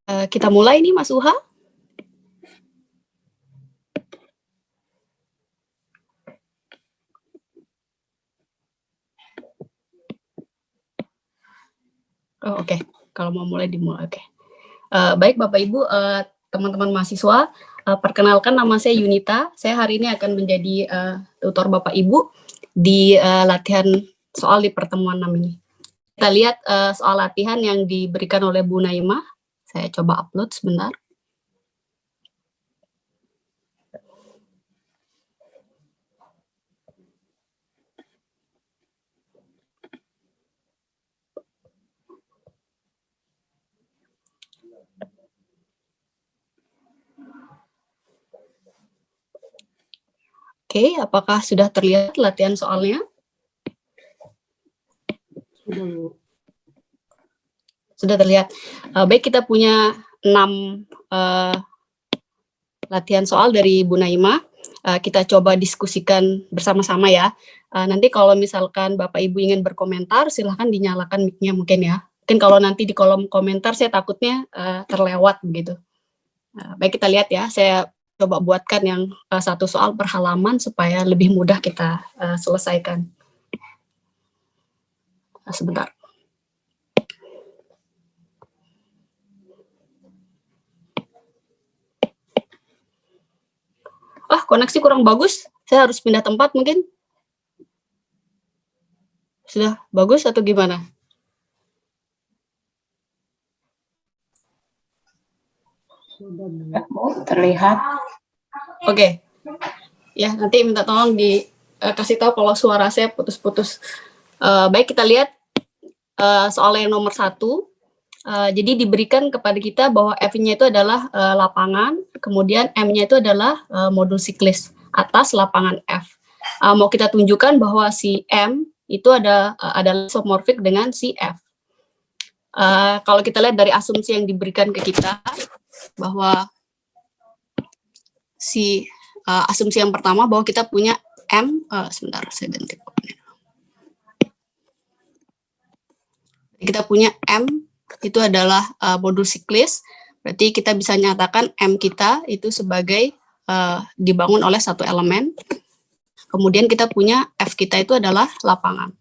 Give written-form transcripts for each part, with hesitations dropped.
Kita mulai nih Mas Uha. Oh, oke. Kalau mau mulai dimulai, oke. Baik Bapak Ibu, teman-teman mahasiswa, perkenalkan nama saya Yunita. Saya hari ini akan menjadi tutor Bapak Ibu di latihan soal di pertemuan 6 ini. Kita lihat soal latihan yang diberikan oleh Bu Naimah. Saya coba upload sebentar. Oke, apakah sudah terlihat latihan soalnya? Sudah terlihat. Baik, kita punya 6 latihan soal dari Bu Naimah. Kita coba diskusikan bersama-sama ya. Nanti kalau misalkan Bapak Ibu ingin berkomentar, silahkan dinyalakan mic-nya mungkin ya. Mungkin kalau nanti di kolom komentar saya takutnya terlewat begitu. Baik, kita lihat ya. Saya coba buatkan yang satu soal per halaman supaya lebih mudah kita selesaikan. Sebentar. Koneksi kurang bagus. Saya harus pindah tempat mungkin. Sudah bagus atau gimana? Sudah terlihat. Oke. Ya, nanti minta tolong dikasih tahu kalau suara saya putus-putus. Baik, kita lihat soal yang nomor 1. Jadi diberikan kepada kita bahwa F-nya itu adalah lapangan, kemudian M-nya itu adalah modul siklis atas lapangan F. Mau kita tunjukkan bahwa si M itu adalah isomorfik dengan si F. Kalau kita lihat dari asumsi yang diberikan ke kita, bahwa si asumsi yang pertama bahwa kita punya M, sebentar saya ganti. Kita punya M itu adalah modul siklis, berarti kita bisa nyatakan M kita itu sebagai dibangun oleh satu elemen. Kemudian kita punya F kita itu adalah lapangan.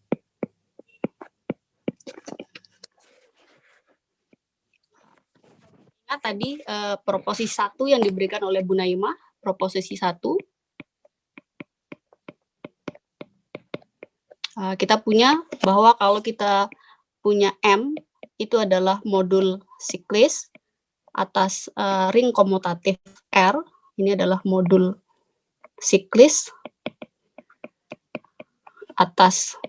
Nah, tadi proposisi 1 yang diberikan oleh Bu Naimah, proposisi 1. Kita punya bahwa kalau kita punya M itu adalah modul siklis atas ring komutatif R, ini adalah modul siklis atas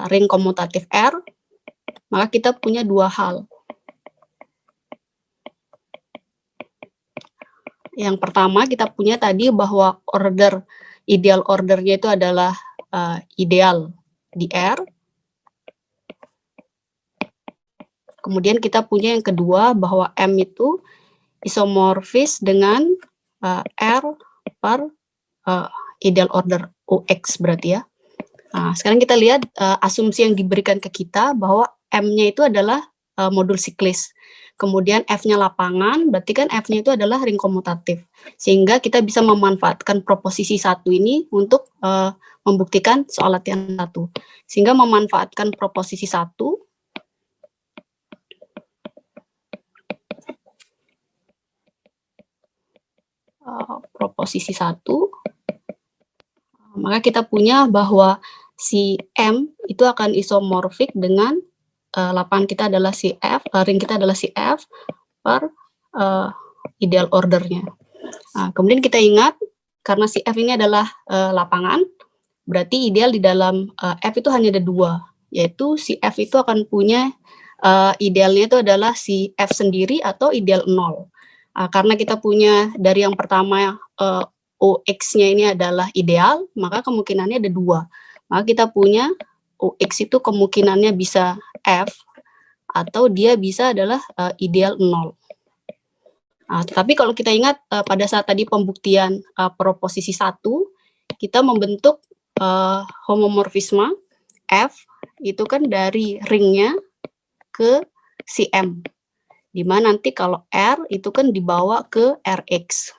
ring komutatif R, maka kita punya dua hal. Yang pertama kita punya tadi bahwa ideal ordernya itu adalah ideal di R. Kemudian kita punya yang kedua bahwa M itu isomorfis dengan R per ideal order UX berarti ya. Sekarang kita lihat asumsi yang diberikan ke kita bahwa M-nya itu adalah modul siklis. Kemudian F-nya lapangan, berarti kan F-nya itu adalah ring komutatif. Sehingga kita bisa memanfaatkan proposisi 1 ini untuk membuktikan soal latihan 1. Sehingga memanfaatkan proposisi 1, maka kita punya bahwa si M itu akan isomorfik dengan lapangan kita adalah si F, ring kita adalah si F per ideal ordernya. Kemudian kita ingat, karena si F ini adalah lapangan, berarti ideal di dalam F itu hanya ada 2, yaitu si F itu akan punya idealnya itu adalah si F sendiri atau ideal 0. Karena kita punya dari yang pertama OX-nya ini adalah ideal, maka kemungkinannya ada 2. Maka kita punya OX itu kemungkinannya bisa F, atau dia bisa adalah ideal 0. Tetapi kalau kita ingat pada saat tadi pembuktian proposisi 1, kita membentuk homomorfisme F, itu kan dari ringnya ke si M. di mana nanti kalau R itu kan dibawa ke Rx.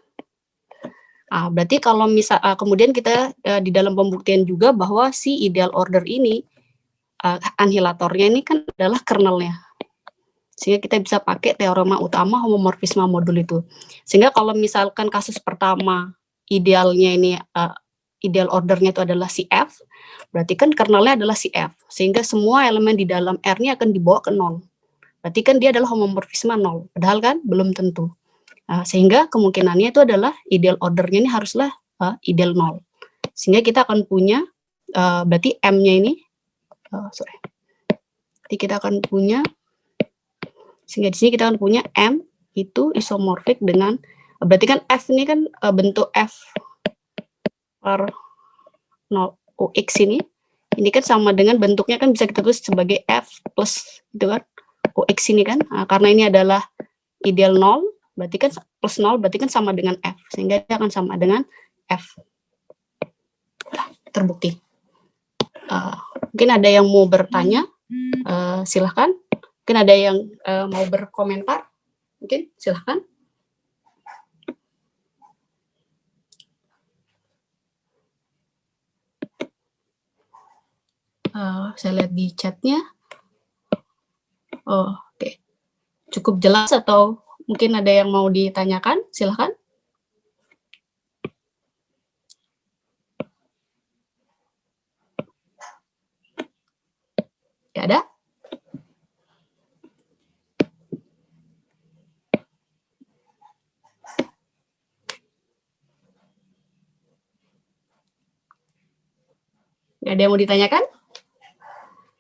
Berarti kalau kemudian kita di dalam pembuktian juga bahwa si ideal order ini anihilatornya ini kan adalah kernelnya. Sehingga kita bisa pakai teorema utama homomorfisme modul itu. Sehingga kalau misalkan kasus pertama idealnya ini ideal ordernya itu adalah si F, berarti kan kernelnya adalah si F. Sehingga semua elemen di dalam R-nya akan dibawa ke 0. Berarti kan dia adalah homomorfisme 0. Padahal kan belum tentu. Sehingga kemungkinannya itu adalah ideal ordernya ini haruslah ideal 0. Sehingga kita akan punya berarti M-nya ini Jadi kita akan punya, sehingga di sini kita akan punya M itu isomorfik dengan, berarti kan F ini kan bentuk F per 0 OX ini kan sama dengan bentuknya kan bisa kita tulis sebagai F plus gitu kan, OX ini kan, karena ini adalah ideal 0, berarti kan plus 0 berarti kan sama dengan F, sehingga dia akan sama dengan F. Terbukti. Mungkin ada yang mau bertanya, silahkan. Mungkin ada yang mau berkomentar, mungkin silahkan. Saya lihat di chatnya. Oke. Cukup jelas atau mungkin ada yang mau ditanyakan, silahkan. Ya ada? Ada yang mau ditanyakan?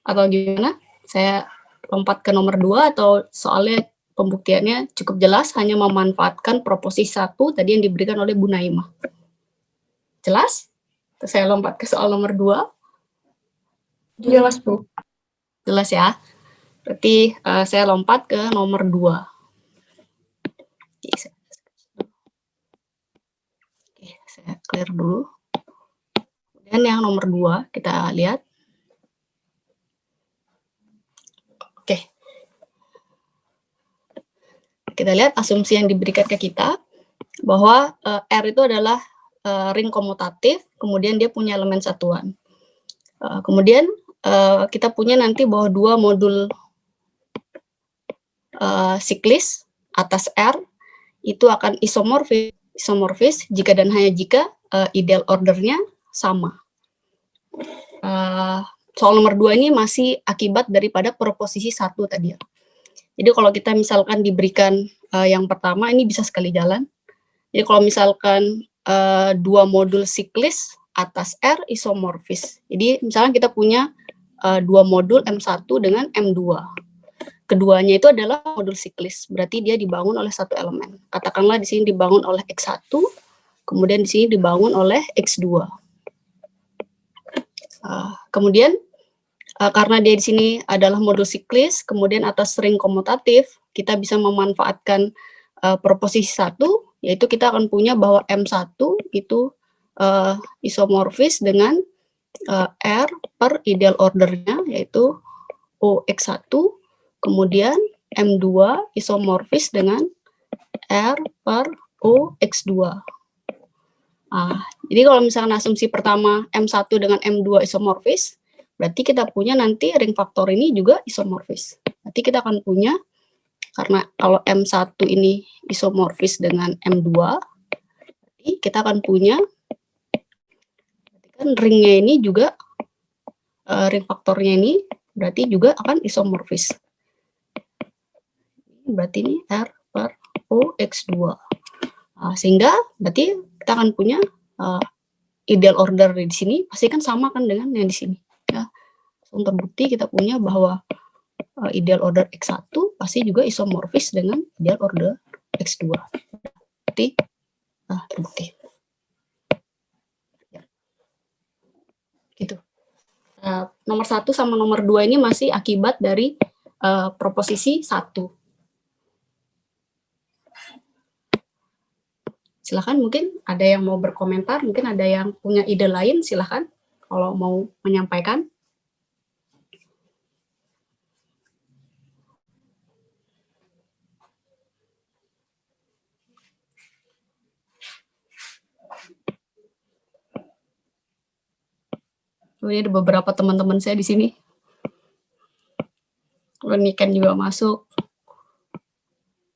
Atau gimana? Saya lompat ke nomor 2 atau soalnya pembuktiannya cukup jelas, hanya memanfaatkan proposisi 1 tadi yang diberikan oleh Bu Naimah. Jelas? Saya lompat ke soal nomor 2. Jelas, Bu. Jelas ya? Berarti saya lompat ke nomor 2. Oke, saya clear dulu. Dan yang nomor 2 kita lihat. Oke. Kita lihat asumsi yang diberikan ke kita bahwa R itu adalah ring komutatif, kemudian dia punya elemen satuan. Kemudian kita punya nanti bahwa 2 modul siklis atas R itu akan isomorfis jika dan hanya jika ideal ordernya sama. Soal nomor 2 ini masih akibat daripada proposisi 1 tadi ya. Jadi kalau kita misalkan diberikan yang pertama, ini bisa sekali jalan. Jadi kalau misalkan 2 modul siklis atas R isomorfis. Jadi misalkan kita punya 2 modul M1 dengan M2. Keduanya itu adalah modul siklis, berarti dia dibangun oleh satu elemen. Katakanlah di sini dibangun oleh X1, kemudian di sini dibangun oleh X2. Kemudian karena dia di sini adalah modul siklis, kemudian atas ring komutatif, kita bisa memanfaatkan proposisi 1, yaitu kita akan punya bahwa M1 itu isomorfis dengan R per ideal ordernya, yaitu OX1, kemudian M2 isomorfis dengan R per OX2. Jadi kalau misalkan asumsi pertama M1 dengan M2 isomorfis, berarti kita punya nanti ring faktor ini juga isomorfis. Berarti kita akan punya, karena kalau M1 ini isomorfis dengan M2, berarti kita akan punya, kan ringnya ini juga, ring faktornya ini berarti juga akan isomorfis. Berarti ini R per OX2. Sehingga berarti kita akan punya ideal order di sini pasti kan sama kan dengan yang di sini. Ya. Untuk terbukti kita punya bahwa ideal order X1 pasti juga isomorfis dengan ideal order X2. Berarti terbukti. Ya. Gitu. Nomor 1 sama nomor 2 ini masih akibat dari proposisi 1. Silahkan, mungkin ada yang mau berkomentar, mungkin ada yang punya ide lain, silahkan kalau mau menyampaikan. Oh, ini ada beberapa teman-teman saya di sini. Oh, Niken juga masuk.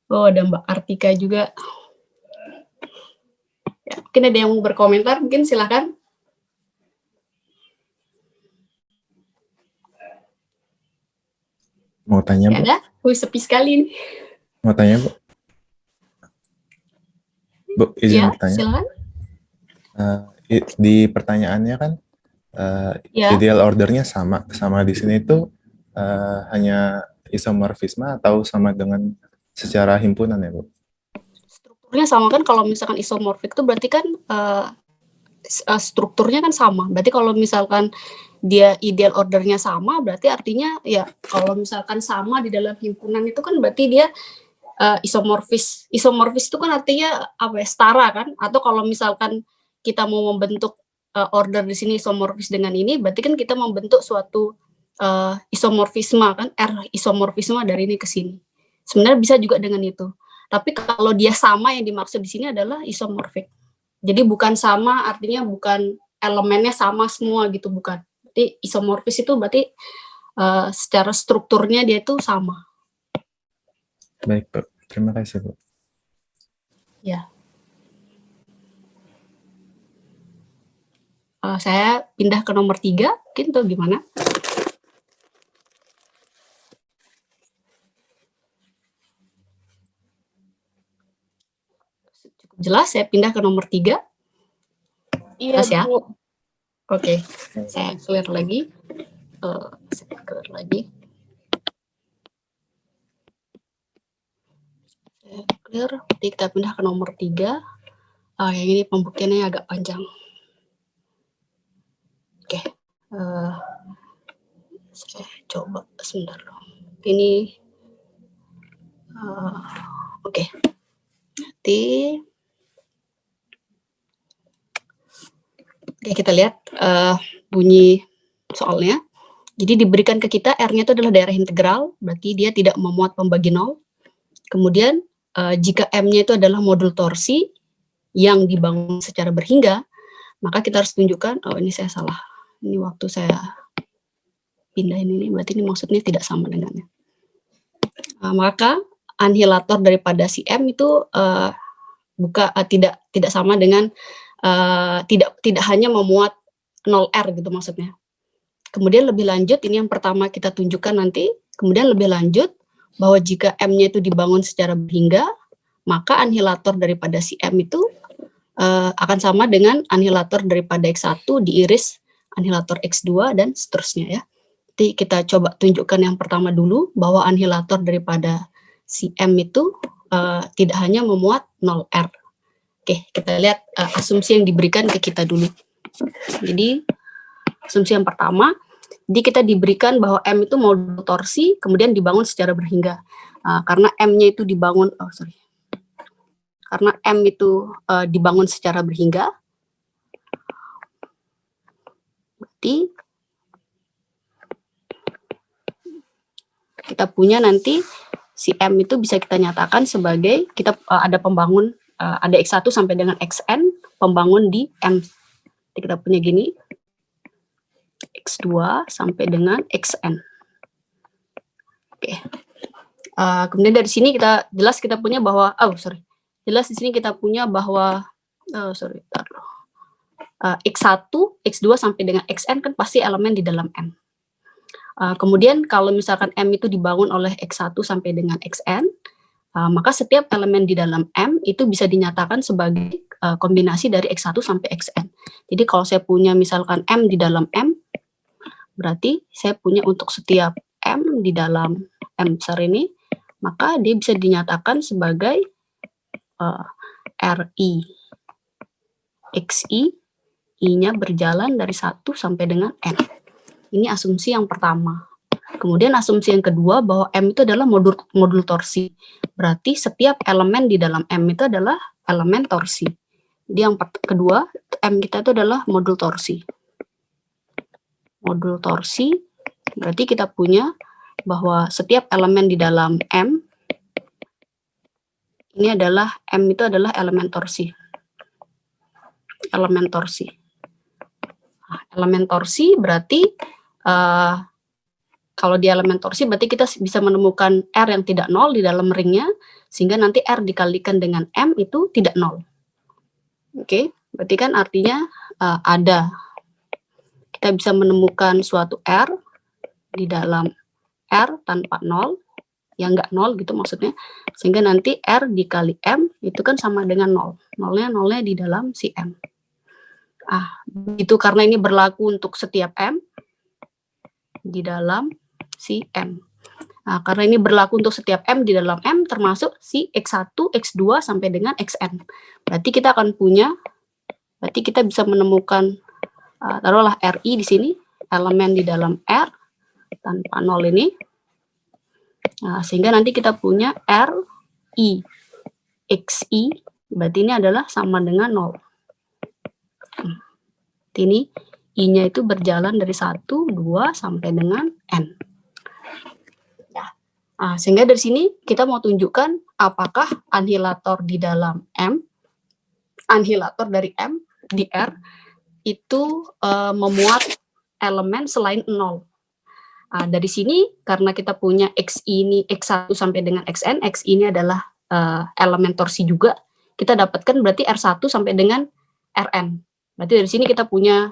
Oh, ada Mbak Artika juga. Ya, mungkin ada yang mau berkomentar, mungkin silakan. Mau tanya, Bu? Ada? Wih, sepi sekali ini. Mau tanya, Bu? Bu, izin Ya, bertanya. silakan. Di pertanyaannya kan Ya. ideal ordernya sama di sini itu hanya isomorfisme atau sama dengan secara himpunan ya, Bu? Strukturnya sama kan, kalau misalkan isomorfik itu berarti kan strukturnya kan sama. Berarti kalau misalkan dia ideal ordernya sama, berarti artinya ya kalau misalkan sama di dalam himpunan itu kan berarti dia isomorfis. Isomorfis itu kan artinya apa ya, setara kan? Atau kalau misalkan kita mau membentuk order di sini isomorfis dengan ini, berarti kan kita membentuk suatu isomorfisme kan, R isomorfisme dari ini ke sini. Sebenarnya bisa juga dengan itu. Tapi kalau dia sama, yang dimaksud di sini adalah isomorfik. Jadi bukan sama artinya bukan elemennya sama semua gitu, bukan. Berarti isomorfis itu berarti secara strukturnya dia itu sama. Baik, Bu. Terima kasih, Bu. Ya. Saya pindah ke nomor 3, mungkin tuh gimana? Cukup jelas, saya pindah ke nomor 3. Iya, Jelas ya? Bu. Oke, saya clear lagi. Saya clear lagi. Saya clear, jadi kita pindah ke nomor 3. Yang ini pembuktiannya agak panjang. Oke, saya coba sebentar. Ini oke. Nanti oke, kita lihat bunyi soalnya. Jadi diberikan ke kita R-nya itu adalah daerah integral, berarti dia tidak memuat pembagi nol. Kemudian jika M-nya itu adalah modul torsi yang dibangun secara berhingga, maka kita harus tunjukkan, oh ini saya salah. Ini waktu saya pindahin ini, berarti ini maksudnya tidak sama dengannya. Maka anhilator daripada si M itu tidak sama dengan tidak hanya memuat 0R gitu maksudnya. Kemudian lebih lanjut, ini yang pertama kita tunjukkan nanti, kemudian lebih lanjut bahwa jika M-nya itu dibangun secara berhingga, maka anhilator daripada si M itu akan sama dengan anhilator daripada X1 diiris anhilator X2 dan seterusnya ya. Jadi kita coba tunjukkan yang pertama dulu, bahwa anhilator daripada si M itu tidak hanya memuat 0R. Oke, kita lihat asumsi yang diberikan ke kita dulu. Jadi asumsi yang pertama, jadi kita diberikan bahwa M itu modul torsi, kemudian dibangun secara berhingga. Karena M-nya itu dibangun, karena M itu dibangun secara berhingga, berarti kita punya nanti si M itu bisa kita nyatakan sebagai, kita ada pembangun, ada X1 sampai dengan Xn, pembangun di M. Jadi kita punya gini, X2 sampai dengan Xn. Oke. Kemudian dari sini kita jelas kita punya bahwa jelas di sini kita punya bahwa X1, X2 sampai dengan Xn kan pasti elemen di dalam M. Kemudian kalau misalkan M itu dibangun oleh X1 sampai dengan Xn, maka setiap elemen di dalam M itu bisa dinyatakan sebagai kombinasi dari X1 sampai Xn. Jadi kalau saya punya misalkan M di dalam M, berarti saya punya untuk setiap M di dalam M besar ini, maka dia bisa dinyatakan sebagai Ri Xi, I-nya berjalan dari 1 sampai dengan N. Ini asumsi yang pertama. Kemudian asumsi yang kedua, bahwa M itu adalah modul torsi. Berarti setiap elemen di dalam M itu adalah elemen torsi. Jadi yang kedua, M kita itu adalah modul torsi. Modul torsi, berarti kita punya bahwa setiap elemen di dalam M, ini adalah, M itu adalah elemen torsi. Elemen torsi. Elemen torsi berarti kalau di elemen torsi berarti kita bisa menemukan R yang tidak nol di dalam ringnya, sehingga nanti R dikalikan dengan M itu tidak nol. Oke, berarti kan artinya ada. Kita bisa menemukan suatu R di dalam R tanpa nol, yang nggak nol gitu maksudnya, sehingga nanti R dikali M itu kan sama dengan nol. Nolnya di dalam si M. Itu karena ini berlaku untuk setiap M di dalam si M. Karena ini berlaku untuk setiap M di dalam M, termasuk si X1, X2, sampai dengan Xn. Berarti kita akan punya, berarti kita bisa menemukan, taruhlah RI di sini, elemen di dalam R, tanpa nol ini. Sehingga nanti kita punya RI, XI, berarti ini adalah sama dengan nol. Ini I-nya itu berjalan dari 1, 2, sampai dengan N. Sehingga dari sini kita mau tunjukkan apakah anihilator di dalam M, anihilator dari M di R, itu memuat elemen selain 0. Dari sini, karena kita punya XI ini X1 sampai dengan Xn, XI ini adalah elemen torsi juga, kita dapatkan berarti R1 sampai dengan Rn. Berarti dari sini kita punya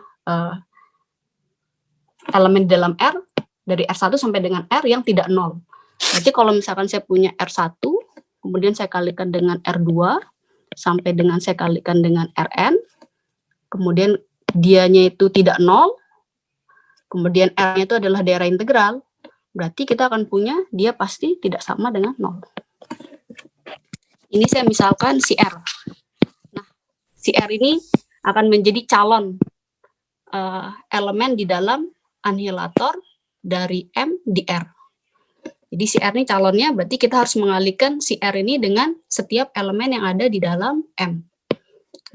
elemen di dalam R, dari R1 sampai dengan R yang tidak 0. Berarti kalau misalkan saya punya R1, kemudian saya kalikan dengan R2, sampai dengan saya kalikan dengan Rn, kemudian dianya itu tidak 0, kemudian R-nya itu adalah daerah integral, berarti kita akan punya dia pasti tidak sama dengan 0. Ini saya misalkan si R. Nah, si R ini akan menjadi calon elemen di dalam anihilator dari M di R. Jadi si R ini calonnya, berarti kita harus mengalihkan si R ini dengan setiap elemen yang ada di dalam M.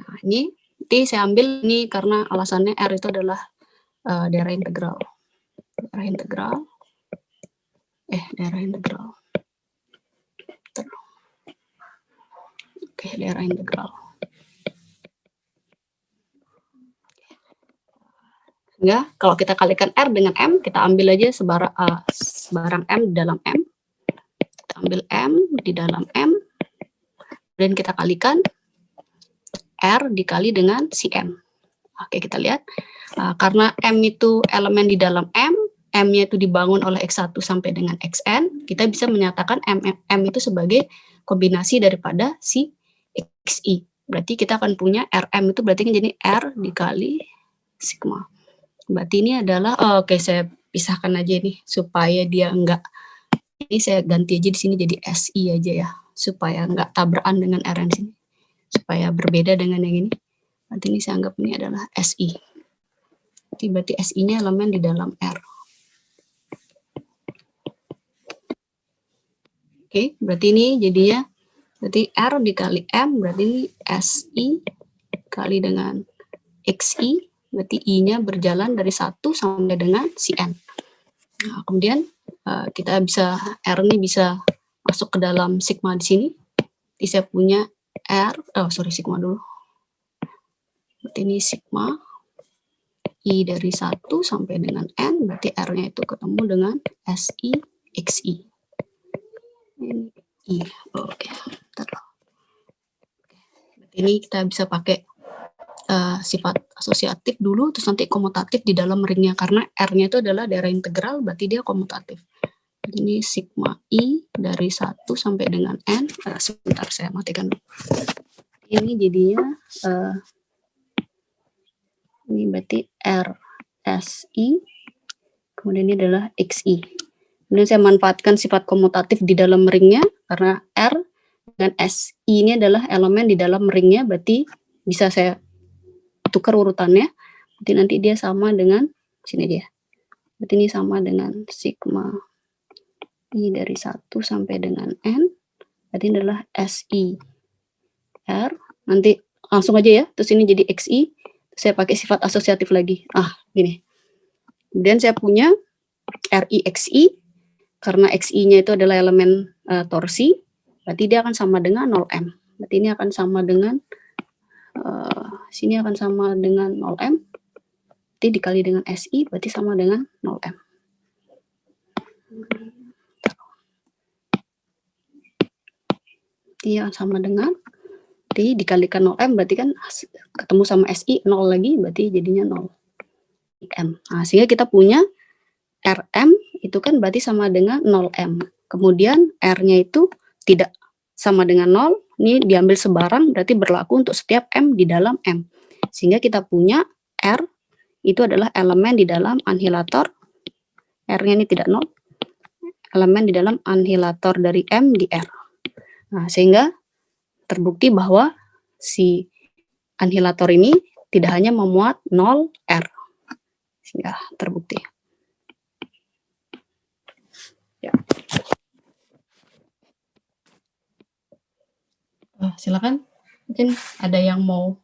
Nah, ini nanti saya ambil ini karena alasannya R itu adalah daerah integral. Daerah integral. Oke, daerah integral. Sehingga kalau kita kalikan R dengan M, kita ambil aja sebarang M di dalam M. Kita ambil M di dalam M, dan kita kalikan R dikali dengan si M. Oke, kita lihat. Karena M itu elemen di dalam M, M-nya itu dibangun oleh X1 sampai dengan Xn, kita bisa menyatakan M itu sebagai kombinasi daripada si XI. Berarti kita akan punya Rm itu berarti jadi R dikali sigma. Berarti ini adalah, oke, saya pisahkan aja nih supaya dia enggak, ini saya ganti aja di sini jadi SI aja ya, supaya enggak tabrakan dengan Rn sini, supaya berbeda dengan yang ini. Nanti ini saya anggap ini adalah SI. Berarti SI-nya elemen di dalam R. Oke, berarti ini jadinya, berarti R dikali M, berarti ini SI kali dengan XI, berarti I-nya berjalan dari 1 sampai dengan si N. Nah, kemudian kita bisa, R ini bisa masuk ke dalam sigma di sini. Jadi saya punya R, sigma dulu. Berarti ini sigma I dari 1 sampai dengan N, berarti R-nya itu ketemu dengan SI, XI. Ini I, oke. Ini kita bisa pakai sifat asosiatif dulu, terus nanti komutatif di dalam ringnya, karena R-nya itu adalah daerah integral, berarti dia komutatif. Ini sigma I dari 1 sampai dengan N, sebentar saya matikan dulu. Ini jadinya, ini berarti RSI, kemudian ini adalah XI. Kemudian saya manfaatkan sifat komutatif di dalam ringnya, karena R dan SI ini adalah elemen di dalam ringnya, berarti bisa saya tukar urutannya, berarti nanti dia sama dengan, sini dia, berarti ini sama dengan sigma I dari 1 sampai dengan N, berarti ini adalah SI R, nanti langsung aja ya, terus ini jadi XI, saya pakai sifat asosiatif lagi, gini. Kemudian saya punya RI XI, karena XI-nya itu adalah elemen torsi, berarti dia akan sama dengan 0M, berarti ini akan sama dengan, sini akan sama dengan 0M, berarti dikali dengan SI berarti sama dengan 0M. Iya, sama dengan T dikalikan 0M berarti kan ketemu sama SI 0 lagi berarti jadinya 0 M. Nah, sehingga kita punya RM itu kan berarti sama dengan 0M. Kemudian R-nya itu tidak sama dengan 0, ini diambil sebarang berarti berlaku untuk setiap M di dalam M. Sehingga kita punya R itu adalah elemen di dalam anhilator, R-nya ini tidak 0, elemen di dalam anhilator dari M di R. Nah, sehingga terbukti bahwa si anhilator ini tidak hanya memuat 0 R. Sehingga terbukti. Ya. Silakan, mungkin ada yang mau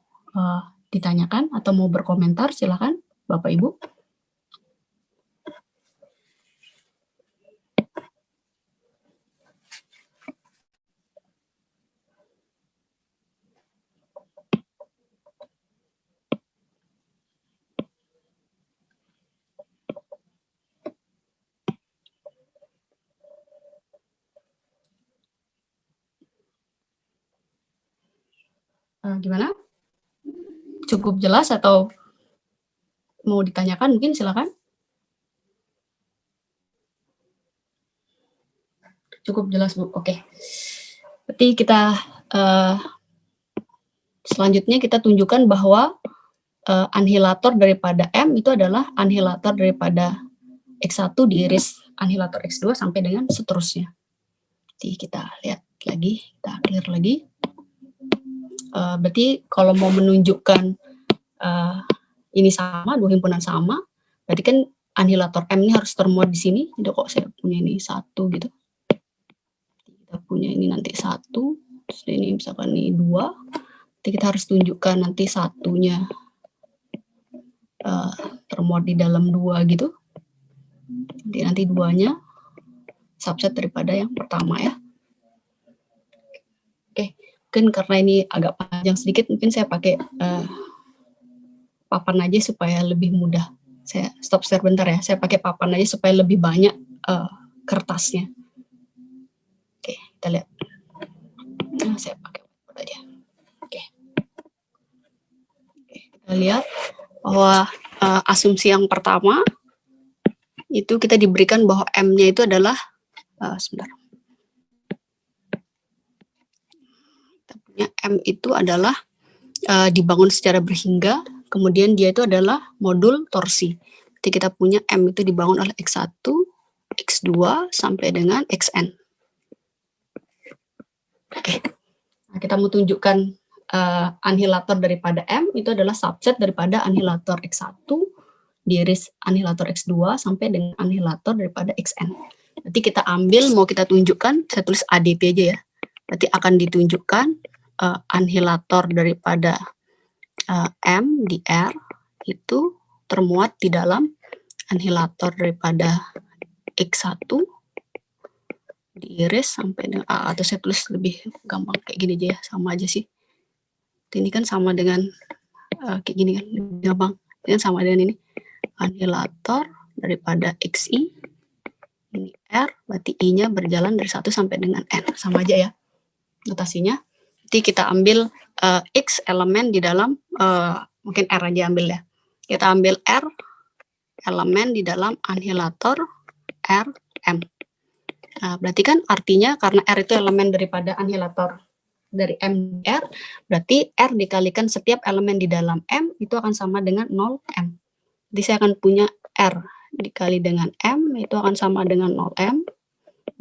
ditanyakan atau mau berkomentar, silakan Bapak Ibu. Gimana? Cukup jelas atau mau ditanyakan? Mungkin silakan. Cukup jelas, Bu. Oke. Berarti kita selanjutnya kita tunjukkan bahwa anhilator daripada M itu adalah anhilator daripada X1 diiris anhilator X2 sampai dengan seterusnya. Jadi kita lihat lagi, kita clear lagi. Berarti kalau mau menunjukkan ini sama, dua himpunan sama, berarti kan anhilator M ini harus termuat di sini. Jadi kok saya punya ini 1 gitu. Kita punya ini nanti 1, terus ini misalkan ini 2. Jadi kita harus tunjukkan nanti 1-nya termuat di dalam 2 gitu. Jadi nanti 2-nya subset daripada yang pertama ya. Oke, mungkin karena ini agak panjang sedikit, mungkin saya pakai papan aja supaya lebih mudah. Saya stop share bentar ya, saya pakai papan aja supaya lebih banyak kertasnya. Oke, kita lihat. Nah, saya pakai whiteboard aja. Oke, kita lihat bahwa asumsi yang pertama itu kita diberikan bahwa M-nya itu adalah sebentar. Kita punya M itu adalah dibangun secara berhingga, kemudian dia itu adalah modul torsi. Jadi kita punya M itu dibangun oleh X1, X2 sampai dengan Xn. Oke. Nah, kita mau tunjukkan anhilator daripada M itu adalah subset daripada anhilator X1 diiris anhilator X2 sampai dengan anhilator daripada Xn. Nanti kita ambil, mau kita tunjukkan, saya tulis ADP aja ya. Berarti akan ditunjukkan anhilator daripada M di R itu termuat di dalam anhilator daripada X1 diiris sampai dengan A, atau saya tulis lebih gampang kayak gini aja ya, sama aja sih. Ini kan sama dengan kayak gini kan, lebih gampang. Ini kan sama dengan ini. Anhilator daripada XI, ini R, berarti I-nya berjalan dari 1 sampai dengan N. Sama aja ya notasinya. Jadi kita ambil X elemen di dalam, mungkin R aja ambil ya. Kita ambil R elemen di dalam anhilator RM. Nah, berarti kan artinya karena R itu elemen daripada anhilator dari M R, berarti R dikalikan setiap elemen di dalam M itu akan sama dengan 0M. Jadi saya akan punya R dikali dengan M itu akan sama dengan 0M.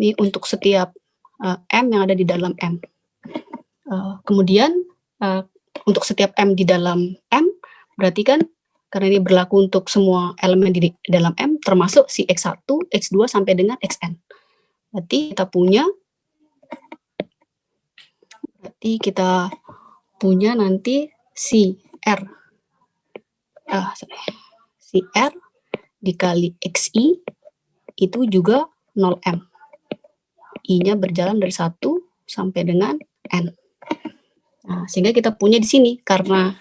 Ini untuk setiap M yang ada di dalam M. Kemudian untuk setiap M di dalam M, berarti kan karena ini berlaku untuk semua elemen di dalam M, termasuk si X1, X2 sampai dengan Xn. Berarti kita punya nanti si R. Si R dikali XI itu juga 0M. I-nya berjalan dari 1 sampai dengan N. Nah, sehingga kita punya di sini, karena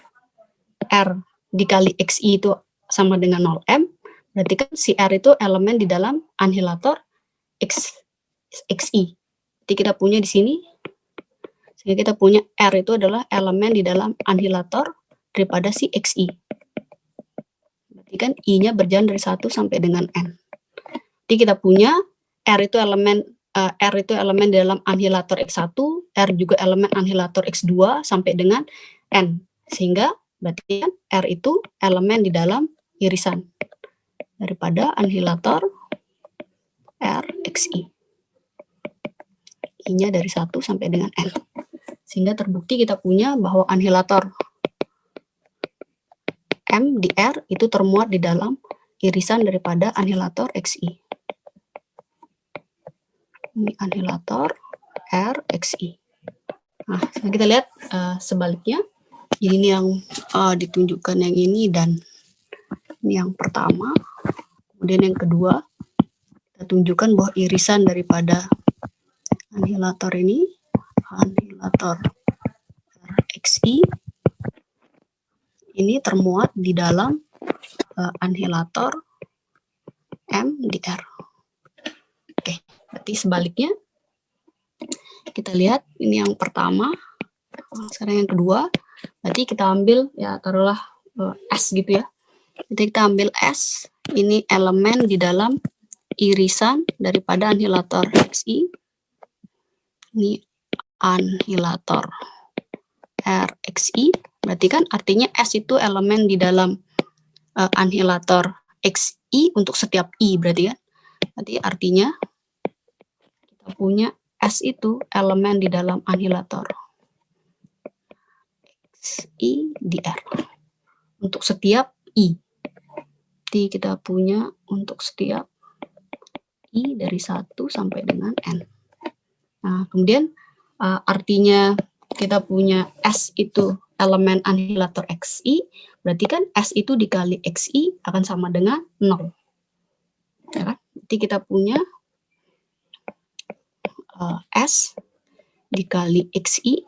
R dikali XI itu sama dengan 0M, berarti kan si R itu elemen di dalam anhilator XI. Jadi kita punya di sini, sehingga kita punya R itu adalah elemen di dalam anhilator daripada si XI. Berarti kan I-nya berjalan dari 1 sampai dengan N. Jadi kita punya R itu elemen di dalam anhilator X1, R juga elemen anhilator X2 sampai dengan N. Sehingga berarti kan R itu elemen di dalam irisan daripada anhilator RXI. I-nya dari 1 sampai dengan N. Sehingga terbukti kita punya bahwa anhilator M di R itu termuat di dalam irisan daripada anhilator XI. Ini anhilator RXI. Nah, sekarang kita lihat sebaliknya. Jadi ini yang ditunjukkan yang ini dan ini yang pertama. Kemudian yang kedua, kita tunjukkan bahwa irisan daripada anhilator ini, anhilator RXI, ini termuat di dalam anhilator M di R. Oke, berarti sebaliknya, kita lihat ini yang pertama, sekarang yang kedua, berarti kita ambil, ya taruhlah S gitu ya. Jadi kita ambil S, ini elemen di dalam irisan daripada anhilator XI. Ini anhilator RXI, berarti kan artinya S itu elemen di dalam anhilator XI untuk setiap I, berarti kan. Berarti artinya kita punya S itu elemen di dalam anhilator XI di R untuk setiap I. Jadi kita punya untuk setiap I dari 1 sampai dengan N. Nah, kemudian artinya kita punya S itu elemen anhilator XI, berarti kan S itu dikali XI akan sama dengan 0. Ya kan? Jadi kita punya S dikali XI,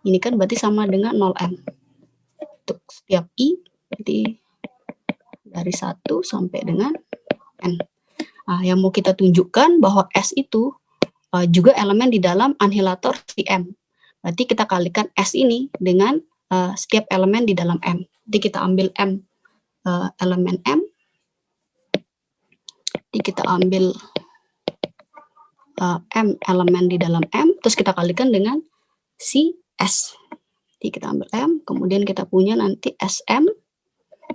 ini kan berarti sama dengan 0M. Untuk setiap I, jadi dari 1 sampai dengan N. Nah, yang mau kita tunjukkan bahwa S itu juga elemen di dalam anhilator si M. Berarti kita kalikan S ini dengan setiap elemen di dalam M. Jadi kita ambil M, elemen M. Jadi kita ambil M elemen di dalam M, terus kita kalikan dengan si S. Jadi kita ambil M, kemudian kita punya nanti SM.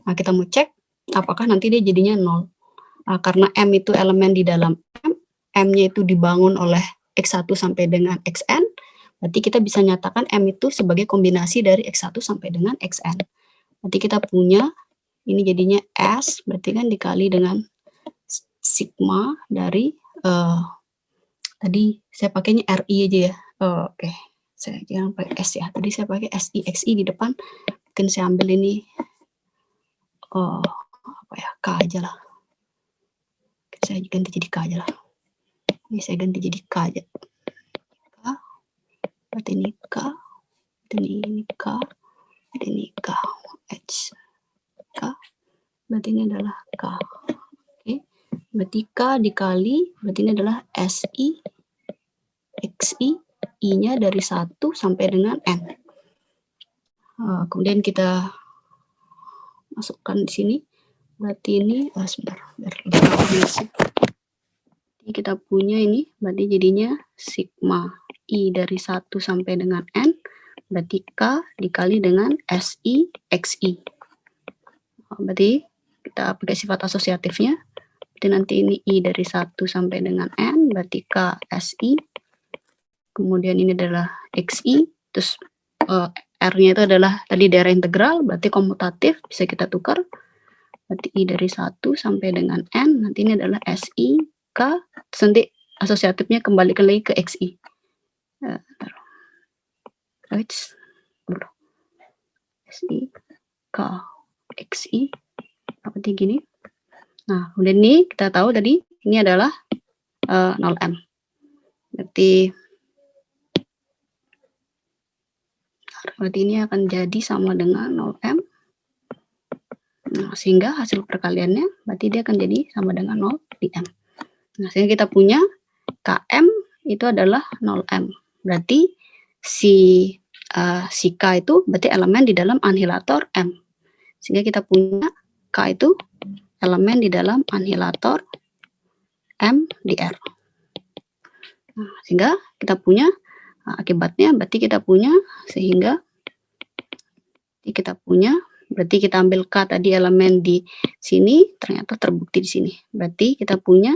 Nah, kita mau cek apakah nanti dia jadinya 0. Karena M itu elemen di dalam M, M-nya itu dibangun oleh X1 sampai dengan XN, berarti kita bisa nyatakan M itu sebagai kombinasi dari X1 sampai dengan XN. Berarti kita punya, ini jadinya S, berarti kan dikali dengan sigma dari, tadi saya pakainya RI aja ya. Oke. Saya jangan pakai S ya. Tadi saya pakai SI, XI di depan. Mungkin saya ambil ini, apa ya, K aja lah. Saya ganti jadi K aja lah. Ini saya ganti jadi K aja. K, berarti ini K, berarti ini K, berarti ini K, H, K, berarti ini adalah K. Oke, berarti K dikali, berarti ini adalah SI, XI, I-nya dari 1 sampai dengan N. Kemudian kita masukkan di sini, berarti ini, sebentar, biar lebih komprehensif. Jadi kita punya ini, berarti jadinya sigma I dari 1 sampai dengan N, berarti K dikali dengan SI, XI. Berarti kita pakai sifat asosiatifnya, berarti nanti ini I dari 1 sampai dengan N, berarti K, SI, kemudian ini adalah XI, terus R-nya itu adalah tadi daerah integral, berarti komutatif, bisa kita tukar. Berarti I dari 1 sampai dengan N, nanti ini adalah SI, K, terus nanti asosiatifnya kembalikan lagi ke XI. SI, K, XI, seperti gini. Nah, kemudian ini kita tahu tadi, ini adalah 0M. Berarti ini akan jadi sama dengan 0M. Nah, sehingga hasil perkaliannya berarti dia akan jadi sama dengan 0 di M. Nah, sehingga kita punya KM itu adalah 0M. Berarti si K itu berarti elemen di dalam anihilator M. Sehingga kita punya K itu elemen di dalam anihilator M di R. Nah, sehingga kita punya akibatnya berarti kita punya berarti kita ambil K tadi elemen di sini ternyata terbukti di sini. Berarti kita punya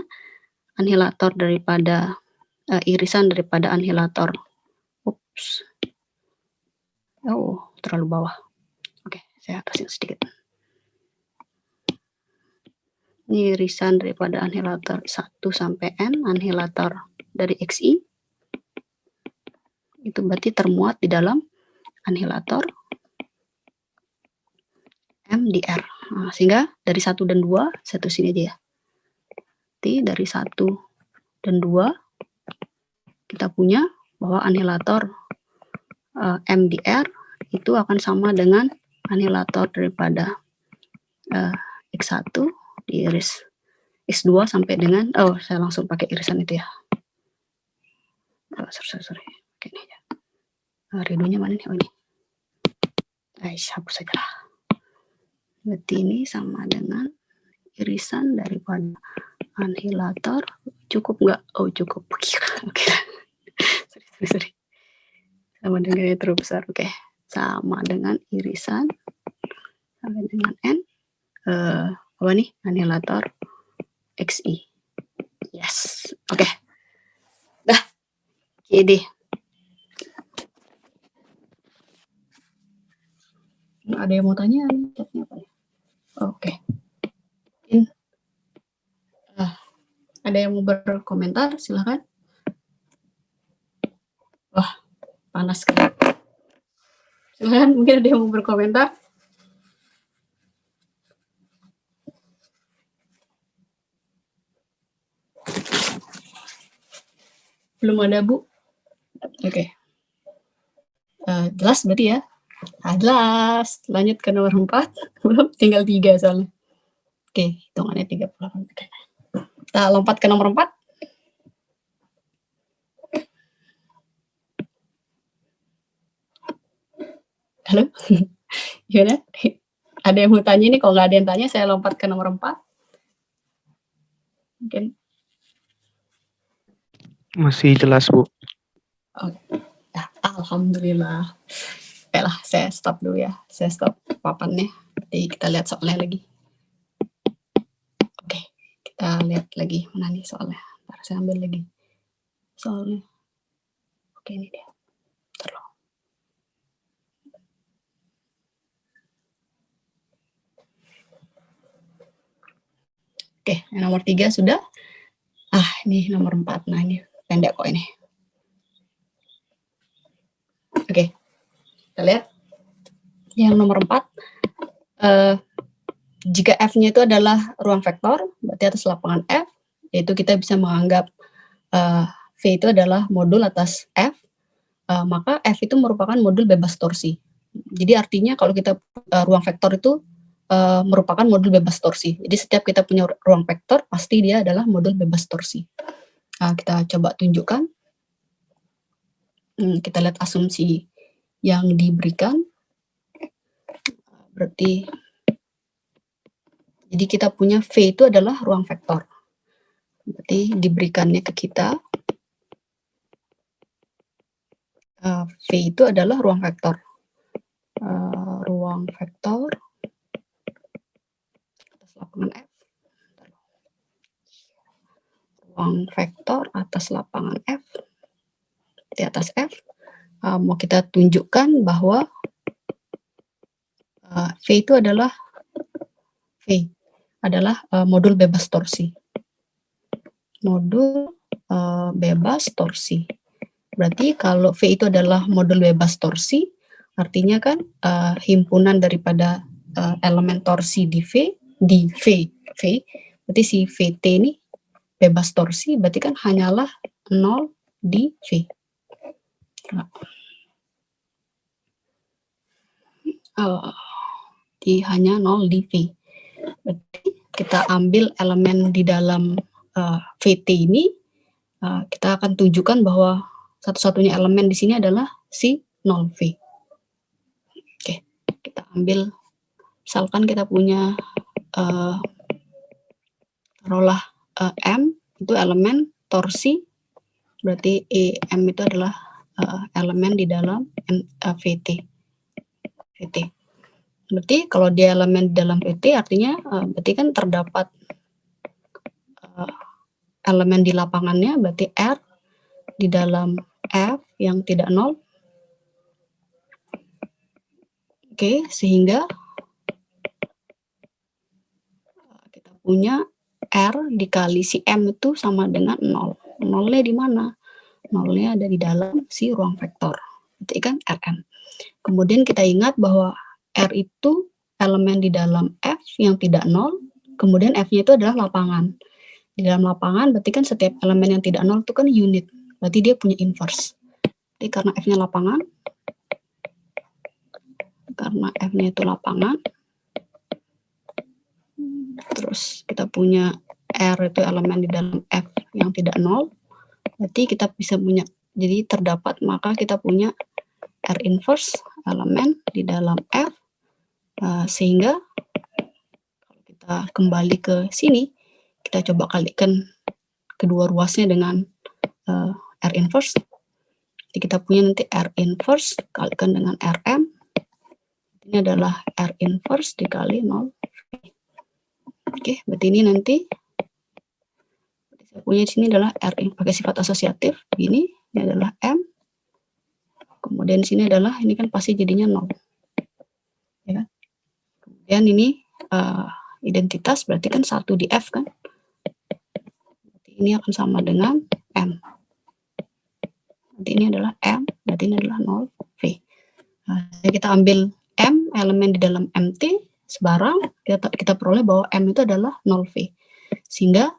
anihilator daripada irisan daripada anihilator. Ups. Oh, terlalu bawah. Oke, saya atasin sedikit. Ini irisan daripada anihilator 1 sampai N, anihilator dari XI. Itu berarti termuat di dalam anihilator M di R. Nah, sehingga dari 1 dan 2, satu sini aja ya. Berarti dari 1 dan 2, kita punya bahwa anihilator M di R itu akan sama dengan anihilator daripada X1 diiris X2 sampai dengan, saya langsung pakai irisan itu ya. Sorry. Oke, ini aja. Redonya mana nih? Oh, ini. Hapus saja lah. Berarti ini sama dengan irisan daripada anihilator. Cukup nggak? Oh, cukup. Oke. Sorry. Sama dengan yang terbesar. Oke. Sama dengan irisan sampai dengan N. Apa nih? Anihilator XI. Yes. Oke. Dah. Oke. Ada yang mau tanya? Apa ya? Oke. Ada yang mau berkomentar? Silahkan. Wah, panas sekali. Silahkan, mungkin ada yang mau berkomentar. Belum ada, Bu? Oke. Jelas berarti ya? Jelas. Lanjut ke nomor 4. Belum, tinggal 3 soalnya. Oke, hitungannya 38. Kita lompat ke nomor 4. Halo? Gimana? Ada yang mau tanya nih? Kalau nggak ada yang tanya, saya lompat ke nomor 4. Mungkin. Masih jelas, Bu. Oke. Ya, alhamdulillah. Oke lah, saya stop dulu ya. Saya stop papannya. Jadi kita lihat soalnya lagi. Oke, kita lihat lagi mana nih soalnya. Ntar saya ambil lagi soalnya. Oke, ini dia. Terlalu. Oke, yang nomor 3 sudah. Ini nomor 4. Nah, ini pendek kok ini. Oke, kita lihat. Yang nomor 4. Jika F-nya itu adalah ruang vektor, berarti atas lapangan F, yaitu kita bisa menganggap V itu adalah modul atas F, maka F itu merupakan modul bebas torsi. Jadi artinya kalau kita ruang vektor itu merupakan modul bebas torsi. Jadi setiap kita punya ruang vektor, pasti dia adalah modul bebas torsi. Kita coba tunjukkan. Kita lihat asumsi yang diberikan. Berarti, jadi kita punya V itu adalah ruang vektor. Berarti diberikannya ke kita, V itu adalah ruang vektor. Ruang vektor atas lapangan F. Ruang vektor atas lapangan F. Di atas F. Mau kita tunjukkan bahwa V itu adalah modul bebas torsi. Modul bebas torsi. Berarti kalau V itu adalah modul bebas torsi, artinya kan himpunan daripada elemen torsi di V, berarti si VT ini bebas torsi, berarti kan hanyalah 0 di V. Hanya 0 di V. Berarti kita ambil elemen di dalam VT ini, kita akan tunjukkan bahwa satu-satunya elemen di sini adalah si 0V. Oke, kita ambil, misalkan kita punya taruhlah M itu elemen torsi, berarti M itu adalah elemen di dalam VT. Berarti kalau dia elemen di dalam VT artinya berarti kan terdapat elemen di lapangannya, berarti R di dalam F yang tidak nol. Oke, sehingga kita punya R dikali si M itu sama dengan 0. Nolnya di mana? Nolnya ada di dalam si ruang vektor. Berarti kan Rn. Kemudian kita ingat bahwa R itu elemen di dalam F yang tidak nol, kemudian F-nya itu adalah lapangan. Di dalam lapangan berarti kan setiap elemen yang tidak nol itu kan unit. Berarti dia punya inverse. Jadi karena F-nya lapangan, terus kita punya R itu elemen di dalam F yang tidak nol, berarti kita bisa punya, jadi terdapat, maka kita punya R inverse elemen di dalam F, sehingga kalau kita kembali ke sini, kita coba kalikan kedua ruasnya dengan R inverse, jadi kita punya nanti R inverse kalikan dengan Rm, ini adalah R inverse dikali 0. Oke, berarti ini nanti saya punya di sini adalah R pakai sifat asosiatif, ini adalah M, kemudian di sini adalah, ini kan pasti jadinya 0. Ya kan? Kemudian ini identitas berarti kan 1 di F kan. Berarti ini akan sama dengan M. Nanti ini adalah M, berarti ini adalah 0V. Jadi kita ambil M, elemen di dalam MT, sebarang, kita peroleh bahwa M itu adalah 0V. Sehingga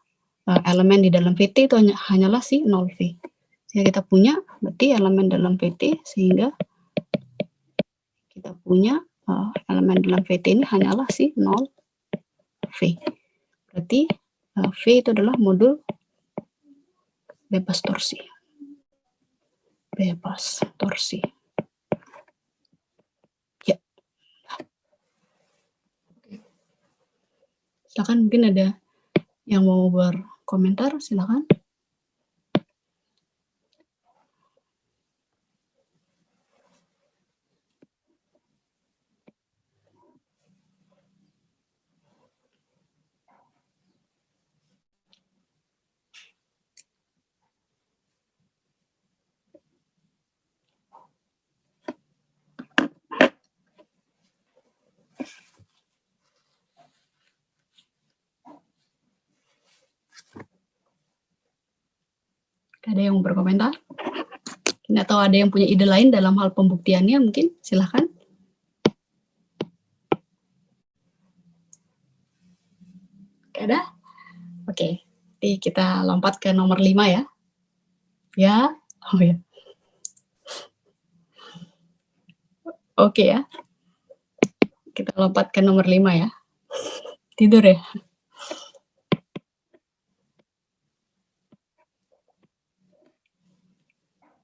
elemen di dalam VT itu hanyalah si 0V. Sehingga kita punya, berarti elemen dalam VT, sehingga kita punya elemen dalam VT ini hanyalah si 0V. Berarti V itu adalah modul bebas torsi. Bebas torsi. Ya. Silakan, mungkin ada yang mau berkomentar, silakan. Ada yang mau berkomentar? Atau ada yang punya ide lain dalam hal pembuktiannya, mungkin silahkan. Ada? Oke, jadi kita lompat ke nomor 5 ya. Ya, oh ya. Oke ya. Kita lompat ke nomor 5 ya. Tidur ya?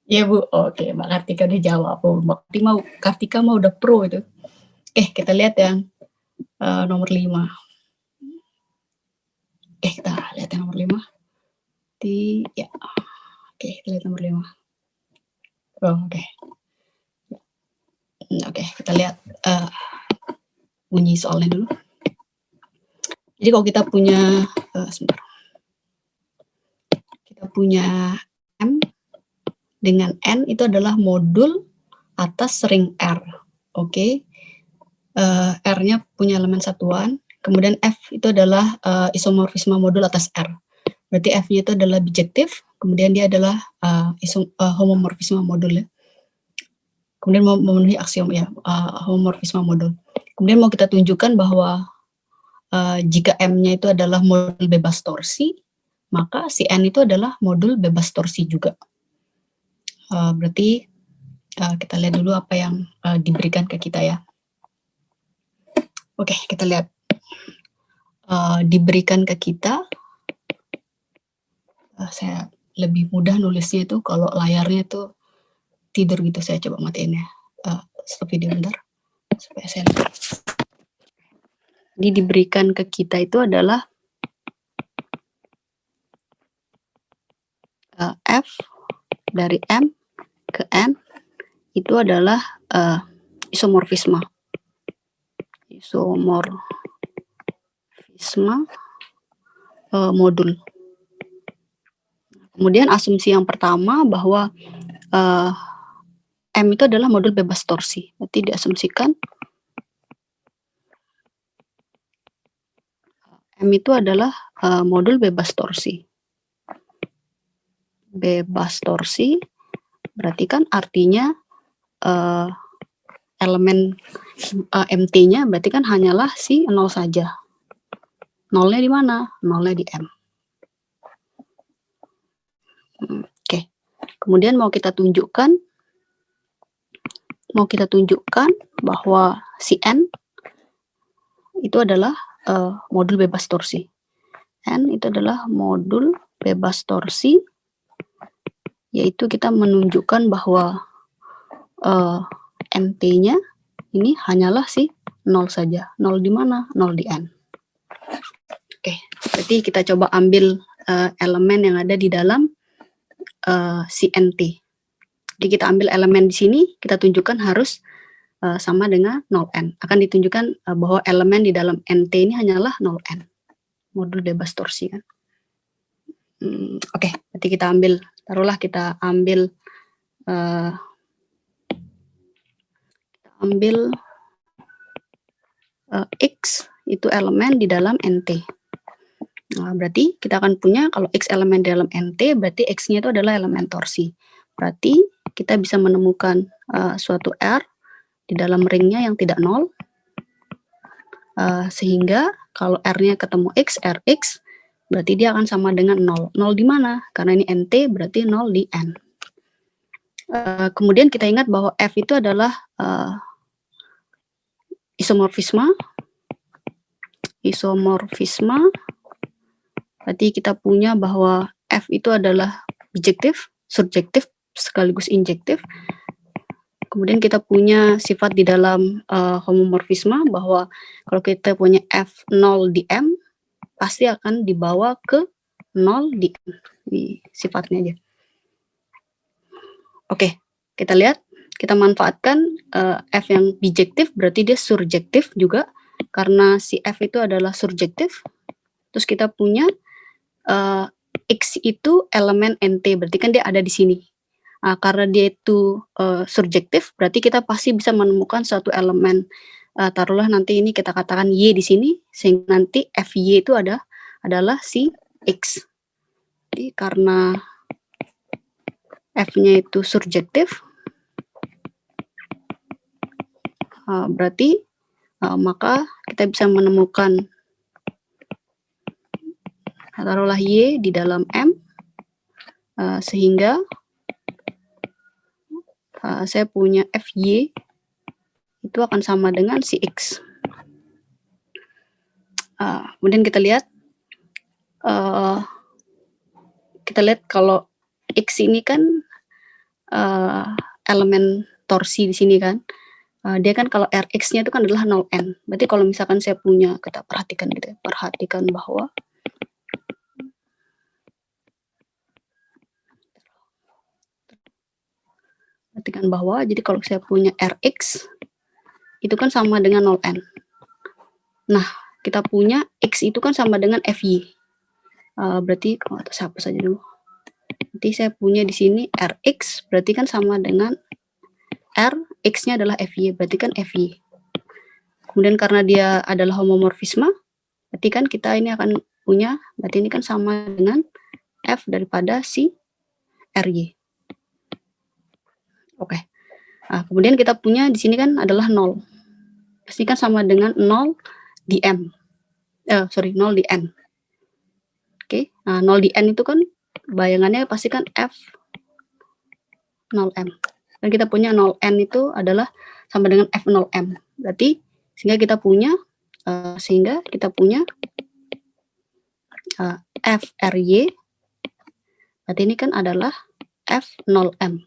Iya Bu, oke Mbak Kartika udah jawab. Mbak Kartika mau udah pro itu. Oke, kita lihat yang nomor 5. Oke, kita lihat yang nomor 5. Ya. Oke, kita lihat nomor 5. Oh, oke. Oke, kita lihat bunyi soalnya dulu. Jadi kalau kita punya, sebentar. Kita punya M dengan N itu adalah modul atas ring R. Oke. R-nya punya elemen satuan, kemudian F itu adalah isomorfisme modul atas R. Berarti F-nya itu adalah bijektif, kemudian dia adalah homomorfisme modul ya. Kemudian memenuhi aksiom ya, homomorfisme modul. Kemudian mau kita tunjukkan bahwa jika M-nya itu adalah modul bebas torsi, maka si N itu adalah modul bebas torsi juga. Berarti kita lihat dulu apa yang diberikan ke kita ya. Oke, kita lihat. diberikan ke kita, saya lebih mudah nulisnya itu kalau layarnya itu tidur gitu. Saya coba matiin ya. Stop video bentar supaya saya lihat. Jadi diberikan ke kita itu adalah F dari M ke N itu adalah isomorfisme. Modul. Kemudian asumsi yang pertama bahwa M itu adalah modul bebas torsi. Berarti diasumsikan M itu adalah modul bebas torsi. Bebas torsi berarti kan artinya elemen MT-nya berarti kan hanyalah si 0 saja. Nolnya di mana? Nolnya di M. Oke. Kemudian mau kita tunjukkan bahwa si N itu adalah modul bebas torsi. N itu adalah modul bebas torsi, yaitu kita menunjukkan bahwa MT-nya ini hanyalah si 0 saja. 0 di mana? 0 di N. Oke, berarti kita coba ambil elemen yang ada di dalam si NT. Jadi kita ambil elemen di sini, kita tunjukkan harus sama dengan 0N. Akan ditunjukkan bahwa elemen di dalam NT ini hanyalah 0N. Modul bebas torsi kan. Oke, berarti kita ambil, taruhlah kita ambil X itu elemen di dalam NT. Nah, berarti kita akan punya kalau X elemen di dalam NT, berarti X-nya itu adalah elemen torsi. Berarti kita bisa menemukan suatu R di dalam ringnya yang tidak nol, sehingga kalau R-nya ketemu X, Rx, berarti dia akan sama dengan 0. 0 di mana? Karena ini NT, berarti 0 di N. Kemudian kita ingat bahwa F itu adalah isomorfisme. Berarti kita punya bahwa F itu adalah bijektif, surjektif, sekaligus injektif. Kemudian kita punya sifat di dalam homomorfisme bahwa kalau kita punya F0 di M, pasti akan dibawa ke 0 di N. Ini sifatnya aja. Oke, kita lihat. Kita manfaatkan F yang bijektif, berarti dia surjektif juga. Karena si F itu adalah surjektif. Terus kita punya X itu elemen NT, berarti kan dia ada di sini. Karena dia itu surjektif, berarti kita pasti bisa menemukan suatu elemen. Taruhlah nanti ini kita katakan Y di sini, sehingga nanti FY itu adalah si X. Jadi karena F-nya itu surjektif, berarti maka kita bisa menemukan taruhlah Y di dalam M, sehingga saya punya FY itu akan sama dengan si X. Kemudian kita lihat kalau X ini kan elemen torsi di sini kan. Dia kan kalau Rx-nya itu kan adalah 0N. Berarti kalau misalkan saya punya, kita perhatikan gitu ya. Perhatikan bahwa jadi kalau saya punya Rx itu kan sama dengan 0N. Nah, kita punya X itu kan sama dengan FY. Berarti kalau saya hapus saja dulu. Nanti saya punya di sini Rx berarti kan sama dengan R, X-nya adalah FY, berarti kan FY. Kemudian karena dia adalah homomorfisme, berarti kan kita ini akan punya, berarti ini kan sama dengan F daripada si RY. Oke. Kemudian kita punya di sini kan adalah 0. Pasti kan sama dengan 0 di M. 0 di N. Oke. Nah, 0 di N itu kan bayangannya pasti kan F 0M. Dan kita punya 0N itu adalah sama dengan F0M. Berarti sehingga kita punya FRY, berarti ini kan adalah F0M.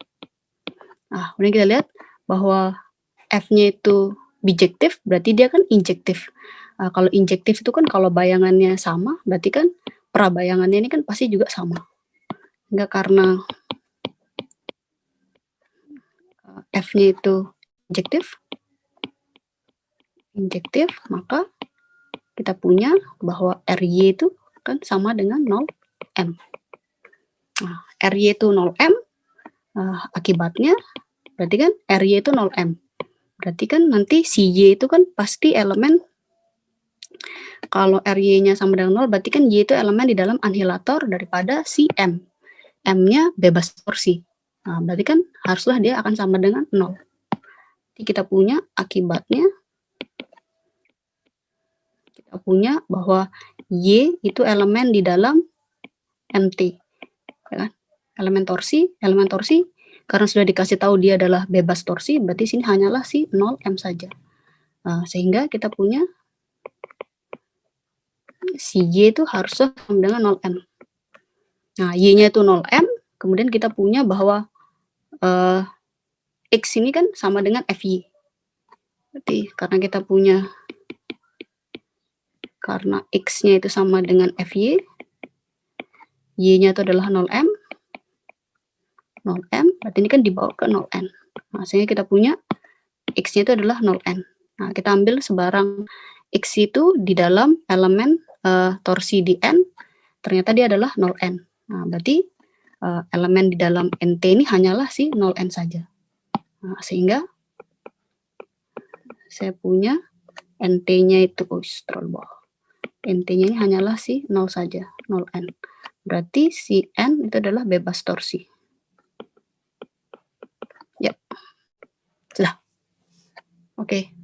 Nah, kemudian kita lihat bahwa F-nya itu bijektif, berarti dia kan injektif. Kalau injektif itu kan kalau bayangannya sama, berarti kan prabayangannya ini kan pasti juga sama. Enggak, karena F-nya itu injektif, maka kita punya bahwa RY itu kan sama dengan 0M. Nah, RY itu 0M, akibatnya berarti kan RY itu 0M. Berarti kan nanti si Y itu kan pasti elemen, kalau RY-nya sama dengan 0, berarti kan Y itu elemen di dalam anhilator daripada si M. M-nya bebas torsi. Nah, berarti kan haruslah dia akan sama dengan 0. Jadi kita punya akibatnya, kita punya bahwa Y itu elemen di dalam MT. Ya kan? Elemen torsi, karena sudah dikasih tahu dia adalah bebas torsi, berarti sini hanyalah si 0M saja. Sehingga kita punya si Y itu harusnya sama dengan 0M. Nah, Y-nya itu 0M, kemudian kita punya bahwa X ini kan sama dengan FY. Berarti karena X-nya itu sama dengan FY, Y-nya itu adalah 0M, berarti ini kan dibawa ke 0N. Nah, sehingga kita punya X-nya itu adalah 0N. Nah, kita ambil sebarang X itu di dalam elemen torsi di N, ternyata dia adalah 0N. Nah, berarti elemen di dalam NT ini hanyalah si 0N saja. Nah, sehingga saya punya NT-nya itu, NT-nya ini hanyalah si 0 saja, 0N. Berarti si N itu adalah bebas torsi. Ya, sudah. Oke.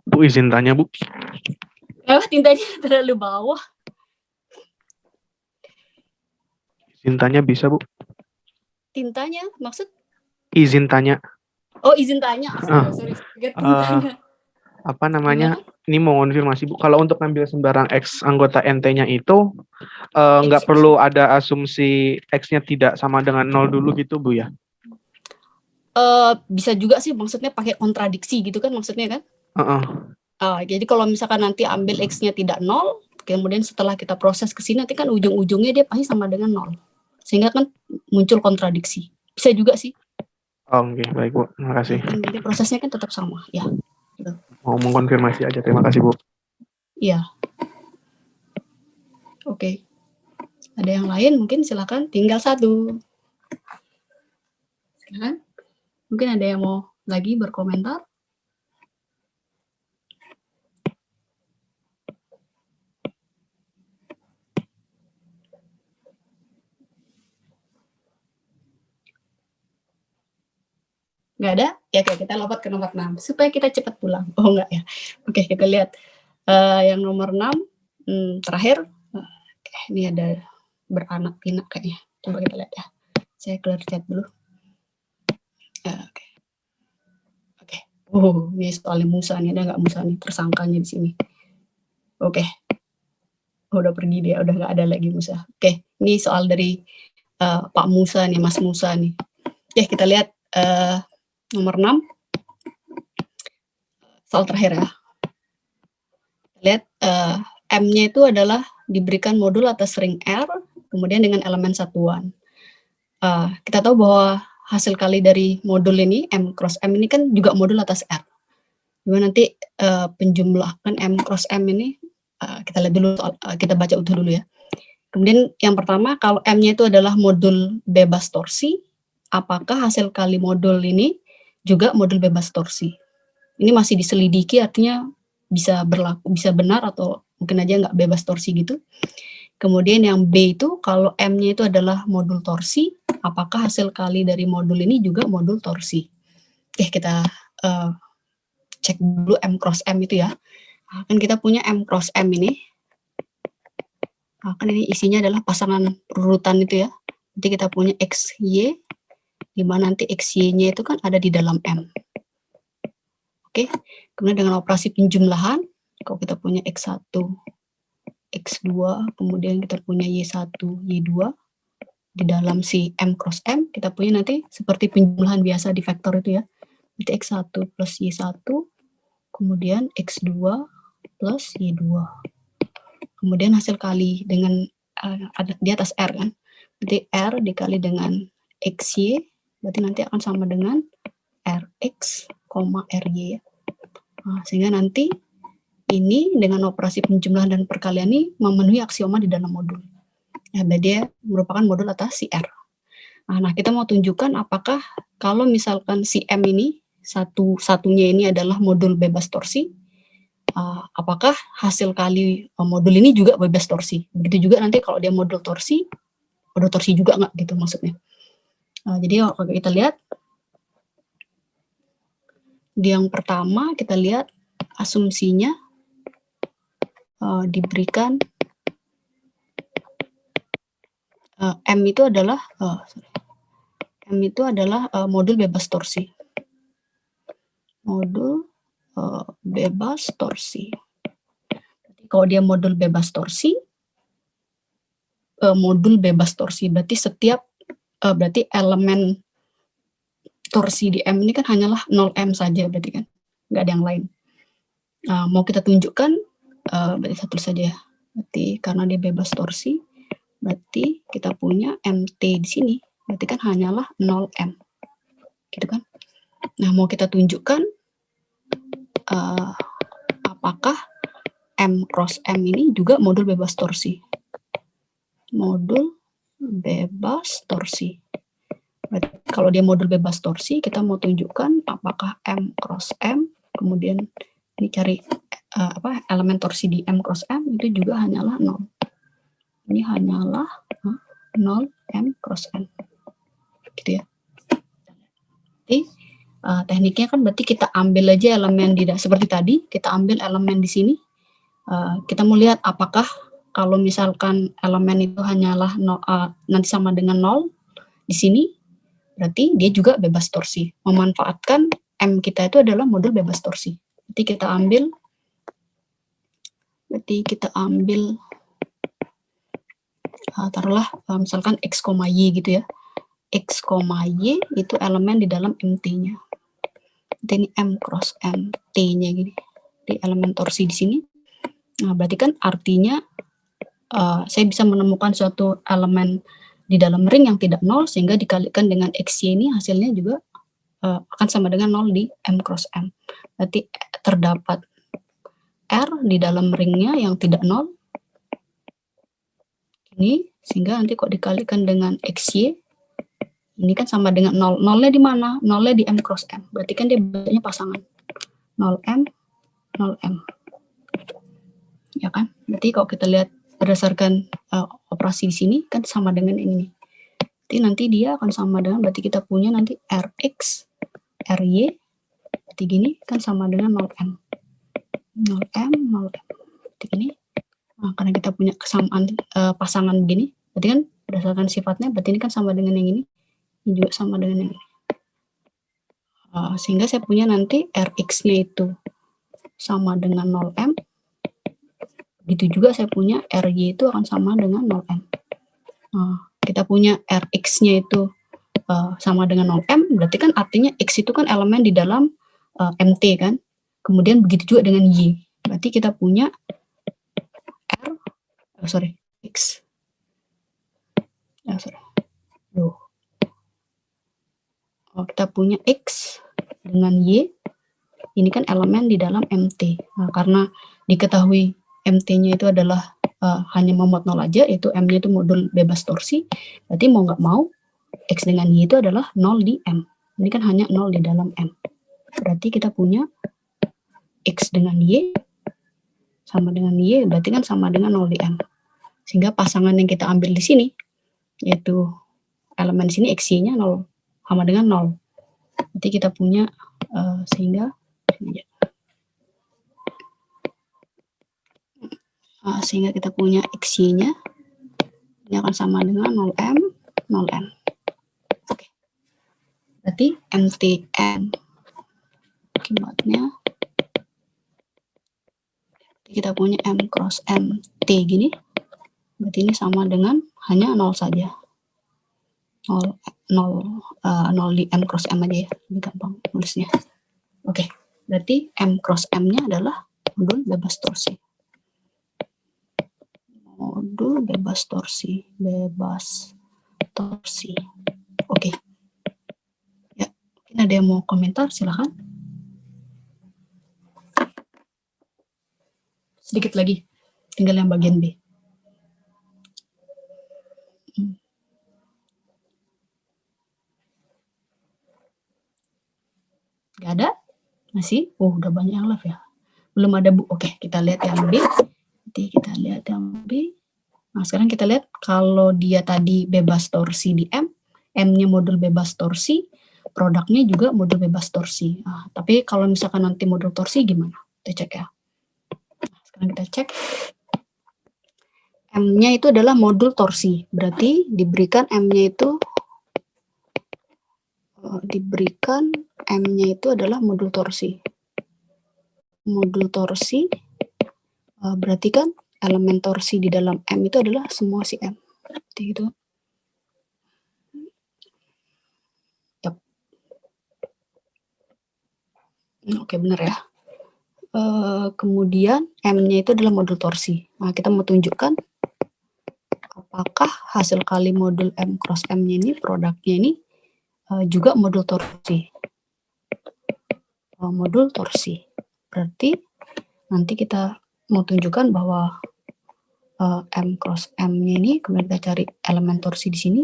Bu, izin tanya, Bu. Tintanya terlalu bawah. Izin tanya bisa, Bu? Tintanya, maksud? Izin tanya. Oh, izin tanya. Sorry. Tintanya. Apa namanya? Gimana? Ini mau konfirmasi, Bu. Kalau untuk ngambil sembarang X anggota NT-nya itu, nggak perlu ada asumsi X-nya tidak sama dengan 0 dulu gitu, Bu, ya? Bisa juga sih, maksudnya pakai kontradiksi gitu kan maksudnya kan? Jadi kalau misalkan nanti ambil X-nya tidak 0, kemudian setelah kita proses ke sini, nanti kan ujung-ujungnya dia pasti sama dengan 0. Sehingga kan muncul kontradiksi. Bisa juga sih. Oke, baik, Bu. Terima kasih. Nanti prosesnya kan tetap sama, ya. Gitu. Mau mengkonfirmasi aja. Terima kasih, Bu. Iya. Oke. Ada yang lain? Mungkin silakan. Tinggal satu. Silakan. Mungkin ada yang mau lagi berkomentar? Nggak ada? Ya, oke, kita lompat ke nomor 6 supaya kita cepat pulang. Oh, enggak ya. Oke, kita lihat yang nomor 6 terakhir. Oke, ini ada beranak pinak kayaknya. Coba kita lihat ya. Saya clear chat dulu. Oke. Ini soalnya Musa nih, ada nggak Musa nih tersangkanya di sini? Oke. Udah pergi dia, udah nggak ada lagi Musa. Oke, ini soal dari Pak Musa nih, Mas Musa nih. Oke, kita lihat nomor 6. Soal terakhir ya. Lihat M-nya itu adalah diberikan modul atas ring R, kemudian dengan elemen satuan. Kita tahu bahwa hasil kali dari modul ini, M cross M ini kan juga modul atas R. Kemudian nanti penjumlahan M cross M ini, kita lihat dulu, kita baca utuh dulu ya. Kemudian yang pertama, kalau M-nya itu adalah modul bebas torsi, apakah hasil kali modul ini juga modul bebas torsi? Ini masih diselidiki, artinya bisa berlaku, bisa benar atau mungkin aja nggak bebas torsi gitu. Kemudian yang B itu, kalau M-nya itu adalah modul torsi, apakah hasil kali dari modul ini juga modul torsi? Oke, kita cek dulu M cross M itu ya. Kan kita punya M cross M ini. Kan ini isinya adalah pasangan urutan itu ya. Nanti kita punya X, Y, di mana nanti X, Y-nya itu kan ada di dalam M. Oke, kemudian dengan operasi penjumlahan, kalau kita punya X1, X2, kemudian kita punya Y1, Y2, di dalam si M cross M, kita punya nanti seperti penjumlahan biasa di vektor itu ya. Nanti X1 plus Y1, kemudian X2 plus Y2. Kemudian hasil kali dengan ada di atas R kan. Nanti R dikali dengan XY, berarti nanti akan sama dengan Rx, Ry ya. Nah, sehingga nanti ini dengan operasi penjumlahan dan perkalian ini memenuhi aksioma di dalam modul. Ya, dia merupakan modul atas si R. Nah, kita mau tunjukkan apakah kalau misalkan si M ini satunya ini adalah modul bebas torsi, apakah hasil kali modul ini juga bebas torsi. Begitu juga nanti kalau dia modul torsi juga nggak gitu maksudnya. Jadi kalau kita lihat di yang pertama kita lihat asumsinya diberikan M itu adalah modul bebas torsi. Modul bebas torsi. Kalau dia modul bebas torsi, berarti setiap berarti elemen torsi di M ini kan hanyalah 0M saja berarti kan, nggak ada yang lain. Mau kita tunjukkan berarti satu saja ya. Berarti karena dia bebas torsi, berarti kita punya MT di sini, berarti kan hanyalah 0M. Gitu kan? Nah, mau kita tunjukkan apakah M cross M ini juga modul bebas torsi. Modul bebas torsi. Berarti kalau dia modul bebas torsi, kita mau tunjukkan apakah M cross M, kemudian ini cari elemen torsi di M cross M itu juga hanyalah 0. Ini hanyalah 0 M cross M. Gitu ya. Jadi tekniknya kan berarti kita ambil aja elemen seperti tadi, kita ambil elemen di sini. Kita mau lihat apakah kalau misalkan elemen itu hanyalah nanti sama dengan 0 di sini, berarti dia juga bebas torsi. Memanfaatkan M kita itu adalah modul bebas torsi. Berarti kita ambil taruhlah misalkan X, Y gitu ya. X, Y itu elemen di dalam MT-nya. Ini M cross M, T-nya gini. Di elemen torsi di sini. Nah, berarti kan artinya saya bisa menemukan suatu elemen di dalam ring yang tidak 0, sehingga dikalikan dengan XY ini hasilnya juga akan sama dengan 0 di M cross M. Berarti terdapat R di dalam ringnya yang tidak 0. Ini, sehingga nanti kok dikalikan dengan XY, ini kan sama dengan 0. 0-nya di mana? 0-nya di M cross M. Berarti kan dia bentuknya pasangan. 0M, 0M. Ya kan? Berarti kalau kita lihat berdasarkan operasi di sini, kan sama dengan ini. Jadi nanti dia akan sama dengan, berarti kita punya nanti Rx, Ry, berarti gini, kan sama dengan 0M. 0M, 0M. Berarti gini. Nah, karena kita punya kesamaan pasangan begini, berarti kan berdasarkan sifatnya, berarti ini kan sama dengan yang ini juga sama dengan yang ini. Sehingga saya punya nanti Rx-nya itu sama dengan 0M. Begitu juga saya punya Ry itu akan sama dengan 0M. Kita punya Rx-nya itu sama dengan 0M, berarti kan artinya X itu kan elemen di dalam MT kan. Kemudian begitu juga dengan Y. Berarti kita punya X. Kita punya X dengan Y, ini kan elemen di dalam MT. Nah, karena diketahui MT-nya itu adalah hanya memuat 0 aja, yaitu M-nya itu modul bebas torsi, berarti mau nggak mau, X dengan Y itu adalah 0 di M. Ini kan hanya 0 di dalam M. Berarti kita punya X dengan Y sama dengan Y, berarti kan sama dengan 0 di M. Sehingga pasangan yang kita ambil di sini, yaitu elemen di sini XY-nya 0, sama dengan 0. Berarti kita punya sehingga kita punya XY-nya ini akan sama dengan 0M, 0M. Oke. Berarti MTN akibatnya Kita punya M cross M T gini. Berarti ini sama dengan hanya 0 saja. 0 di M cross M aja ya. Lebih gampang nulisnya. Oke. Berarti M cross M-nya adalah modul bebas torsi. Modul bebas torsi. Bebas torsi. Oke. Ya, mungkin ada yang mau komentar, silakan. Sedikit lagi, tinggal yang bagian B. Gak ada? Masih? Oh, udah banyak yang live ya. Belum ada, Bu. Oke, kita lihat yang B. Nanti kita lihat yang B. Nah, sekarang kita lihat kalau dia tadi bebas torsi di M, M-nya modul bebas torsi, produknya juga modul bebas torsi. Nah, tapi kalau misalkan nanti modul torsi gimana? Kita cek ya. Nah, sekarang kita cek. M-nya itu adalah modul torsi. Berarti diberikan M-nya itu adalah modul torsi. Modul torsi berarti kan elemen torsi di dalam M itu adalah semua si M. Seperti itu. Yap. Oke, benar ya. Kemudian M-nya itu adalah modul torsi. Nah, kita mau tunjukkan apakah hasil kali modul M cross M-nya ini, produknya ini, juga modul torsi. Modul torsi. Berarti nanti kita mau tunjukkan bahwa M cross M-nya ini, kemudian kita cari elemen torsi di sini,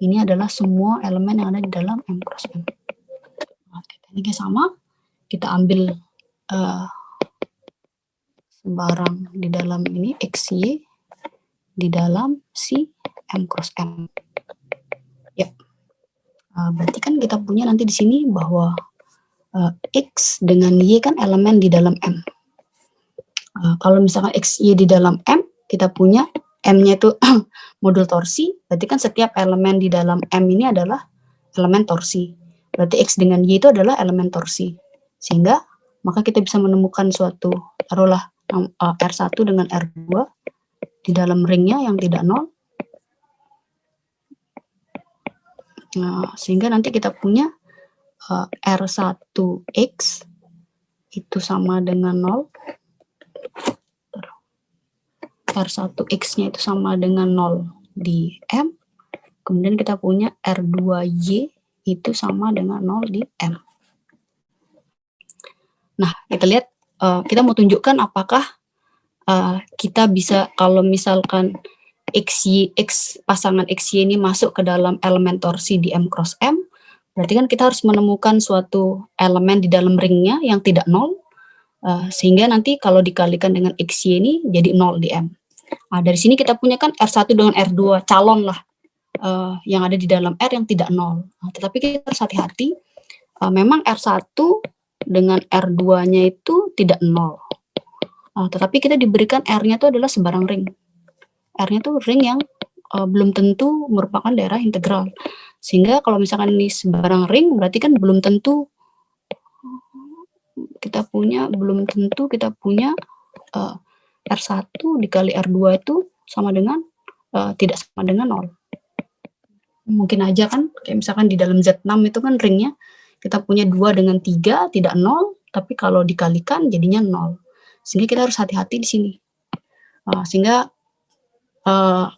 ini adalah semua elemen yang ada di dalam M cross M. Oke, tekniknya sama. Kita ambil sembarang di dalam ini XY di dalam si M cross M. Ya. Berarti kan kita punya nanti di sini bahwa X dengan Y kan elemen di dalam M. Kalau misalkan XY di dalam M, kita punya M-nya itu modul torsi, berarti kan setiap elemen di dalam M ini adalah elemen torsi. Berarti X dengan Y itu adalah elemen torsi. Sehingga, maka kita bisa menemukan suatu, taruhlah R1 dengan R2 di dalam ringnya yang tidak nol. Nah, sehingga nanti kita punya R1X itu sama dengan 0. R1X-nya itu sama dengan 0 di M. Kemudian kita punya R2Y itu sama dengan 0 di M. Nah, kita lihat, kita mau tunjukkan apakah kita bisa, kalau misalkan pasangan XY ini masuk ke dalam elemen torsi di M cross M, berarti kan kita harus menemukan suatu elemen di dalam ringnya yang tidak 0, sehingga nanti kalau dikalikan dengan XY ini jadi 0 di M. Nah, dari sini kita punya kan R1 dengan R2, calon lah yang ada di dalam R yang tidak 0. Nah, tetapi kita harus hati-hati, memang R1 dengan R2-nya itu tidak 0. Tetapi kita diberikan R-nya itu adalah sebarang ring. R-nya itu ring yang belum tentu merupakan daerah integral. Sehingga kalau misalkan ini sebarang ring, berarti kan belum tentu kita punya R1 dikali R2 itu sama dengan tidak sama dengan 0. Mungkin aja kan, kayak misalkan di dalam Z6 itu kan ringnya kita punya 2 dengan 3 tidak 0, tapi kalau dikalikan jadinya 0. Sehingga kita harus hati-hati di sini. Sehingga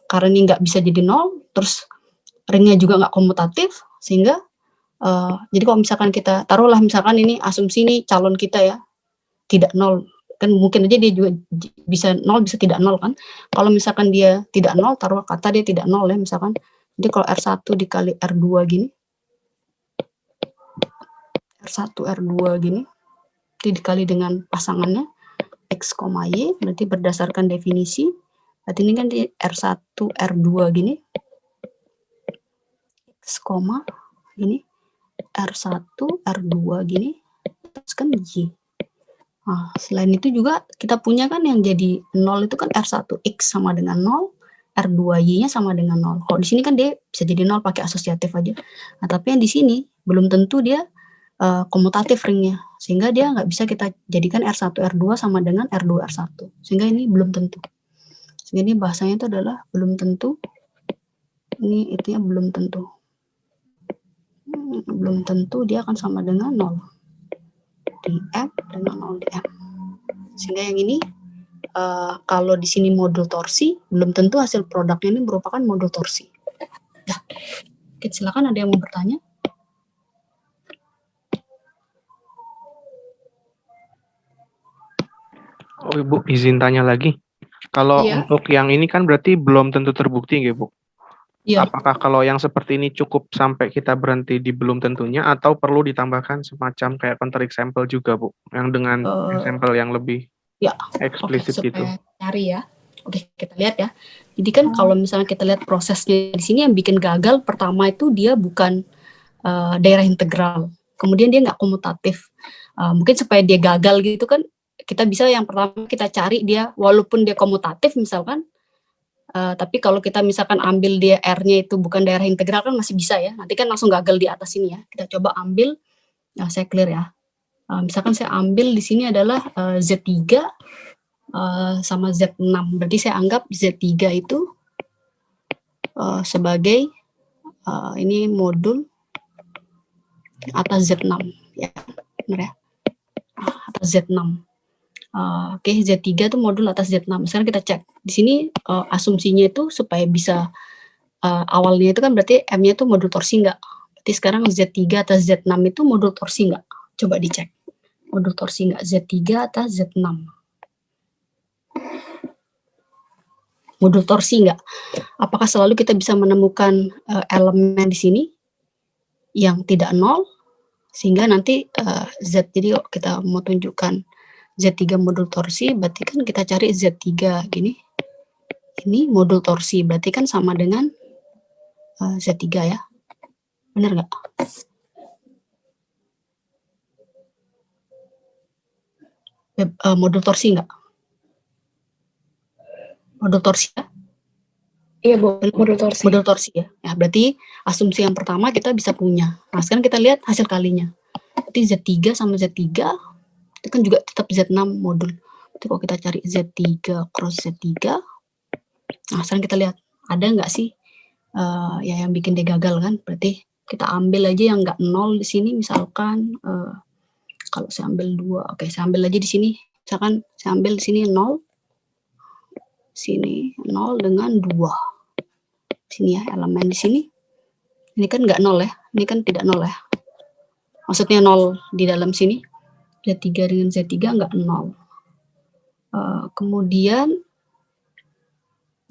karena ini nggak bisa jadi 0, terus ringnya juga nggak komutatif, sehingga jadi kalau misalkan kita taruhlah misalkan ini asumsi ini calon kita ya tidak 0, kan mungkin aja dia juga bisa 0 bisa tidak 0 kan. Kalau misalkan dia tidak 0, taruh kata dia tidak 0 ya misalkan. Jadi kalau R1 dikali R2 gini, R1 R2 gini, itu dikali dengan pasangannya X, Y, berarti berdasarkan definisi, berarti ini kan di R1 R2 gini, X, gini, R1 R2 gini, terus kan Y. Nah, selain itu juga kita punya kan yang jadi 0 itu kan R1X sama dengan 0, R2Y-nya sama dengan 0. Kalau di sini kan dia bisa jadi 0 pakai asosiatif aja. Nah, tapi yang di sini belum tentu dia komutatif ringnya, sehingga dia nggak bisa kita jadikan R1 R2 sama dengan R2 R1, sehingga ini belum tentu. Sehingga ini bahasanya itu adalah belum tentu. Ini itunya belum tentu. Belum tentu dia akan sama dengan 0 di M dengan 0 di M. Sehingga yang ini kalau di sini modul torsi, belum tentu hasil produknya ini merupakan modul torsi. Ya. Oke, silakan ada yang mau bertanya? Oh Ibu, izin tanya lagi. Kalau Iya. untuk yang ini kan berarti belum tentu terbukti nggih Bu? Iya. Apakah kalau yang seperti ini cukup sampai kita berhenti di belum tentunya atau perlu ditambahkan semacam kayak counter example juga Bu? Yang dengan example yang lebih Ya, eksplisit oke, gitu. supaya cari ya. Oke, kita lihat ya. Jadi kan kalau misalnya kita lihat prosesnya di sini yang bikin gagal, pertama itu dia bukan daerah integral. Kemudian dia nggak komutatif. Mungkin supaya dia gagal gitu kan, kita bisa yang pertama kita cari dia, walaupun dia komutatif misalkan, tapi kalau kita misalkan ambil dia R-nya itu bukan daerah integral kan masih bisa ya. Nanti kan langsung gagal di atas ini ya. Kita coba ambil, saya clear ya. Misalkan saya ambil di sini adalah Z3 sama Z6. Berarti saya anggap Z3 itu sebagai ini modul atas Z6 ya, benar ya, atas Z6. Oke, Z3 itu modul atas Z6. Sekarang kita cek di sini asumsinya itu supaya bisa awalnya itu kan berarti M-nya itu modul torsi enggak. Berarti sekarang Z3 atas Z6 itu modul torsi enggak? Coba dicek. Modul torsi enggak Z3 atas Z6. Modul torsi enggak? Apakah selalu kita bisa menemukan elemen di sini yang tidak nol, sehingga nanti Z, jadi kita mau tunjukkan Z3 modul torsi, berarti kan kita cari Z3 gini, ini modul torsi, berarti kan sama dengan Z3 ya, benar nggak? Modul torsi nggak? Modul torsi ya? Iya Bu, modul torsi. Modul torsi ya. Ya, berarti asumsi yang pertama kita bisa punya. Nah, sekarang kita lihat hasil kalinya. Berarti Z3 sama Z3 itu kan juga tetap Z6 modul. Jadi kalau kita cari Z3 cross Z3, nah sekarang kita lihat ada nggak sih ya yang bikin dia gagal kan? Berarti kita ambil aja yang nggak nol di sini, misalkan kalau saya ambil 2, oke, saya ambil aja di sini. Misalkan saya ambil di sini 0, sini 0 dengan 2. Sini ya, elemen di sini. Ini kan nggak 0 ya, ini kan tidak 0 ya. Maksudnya 0 di dalam sini. Z3 dengan Z3 nggak 0. Kemudian,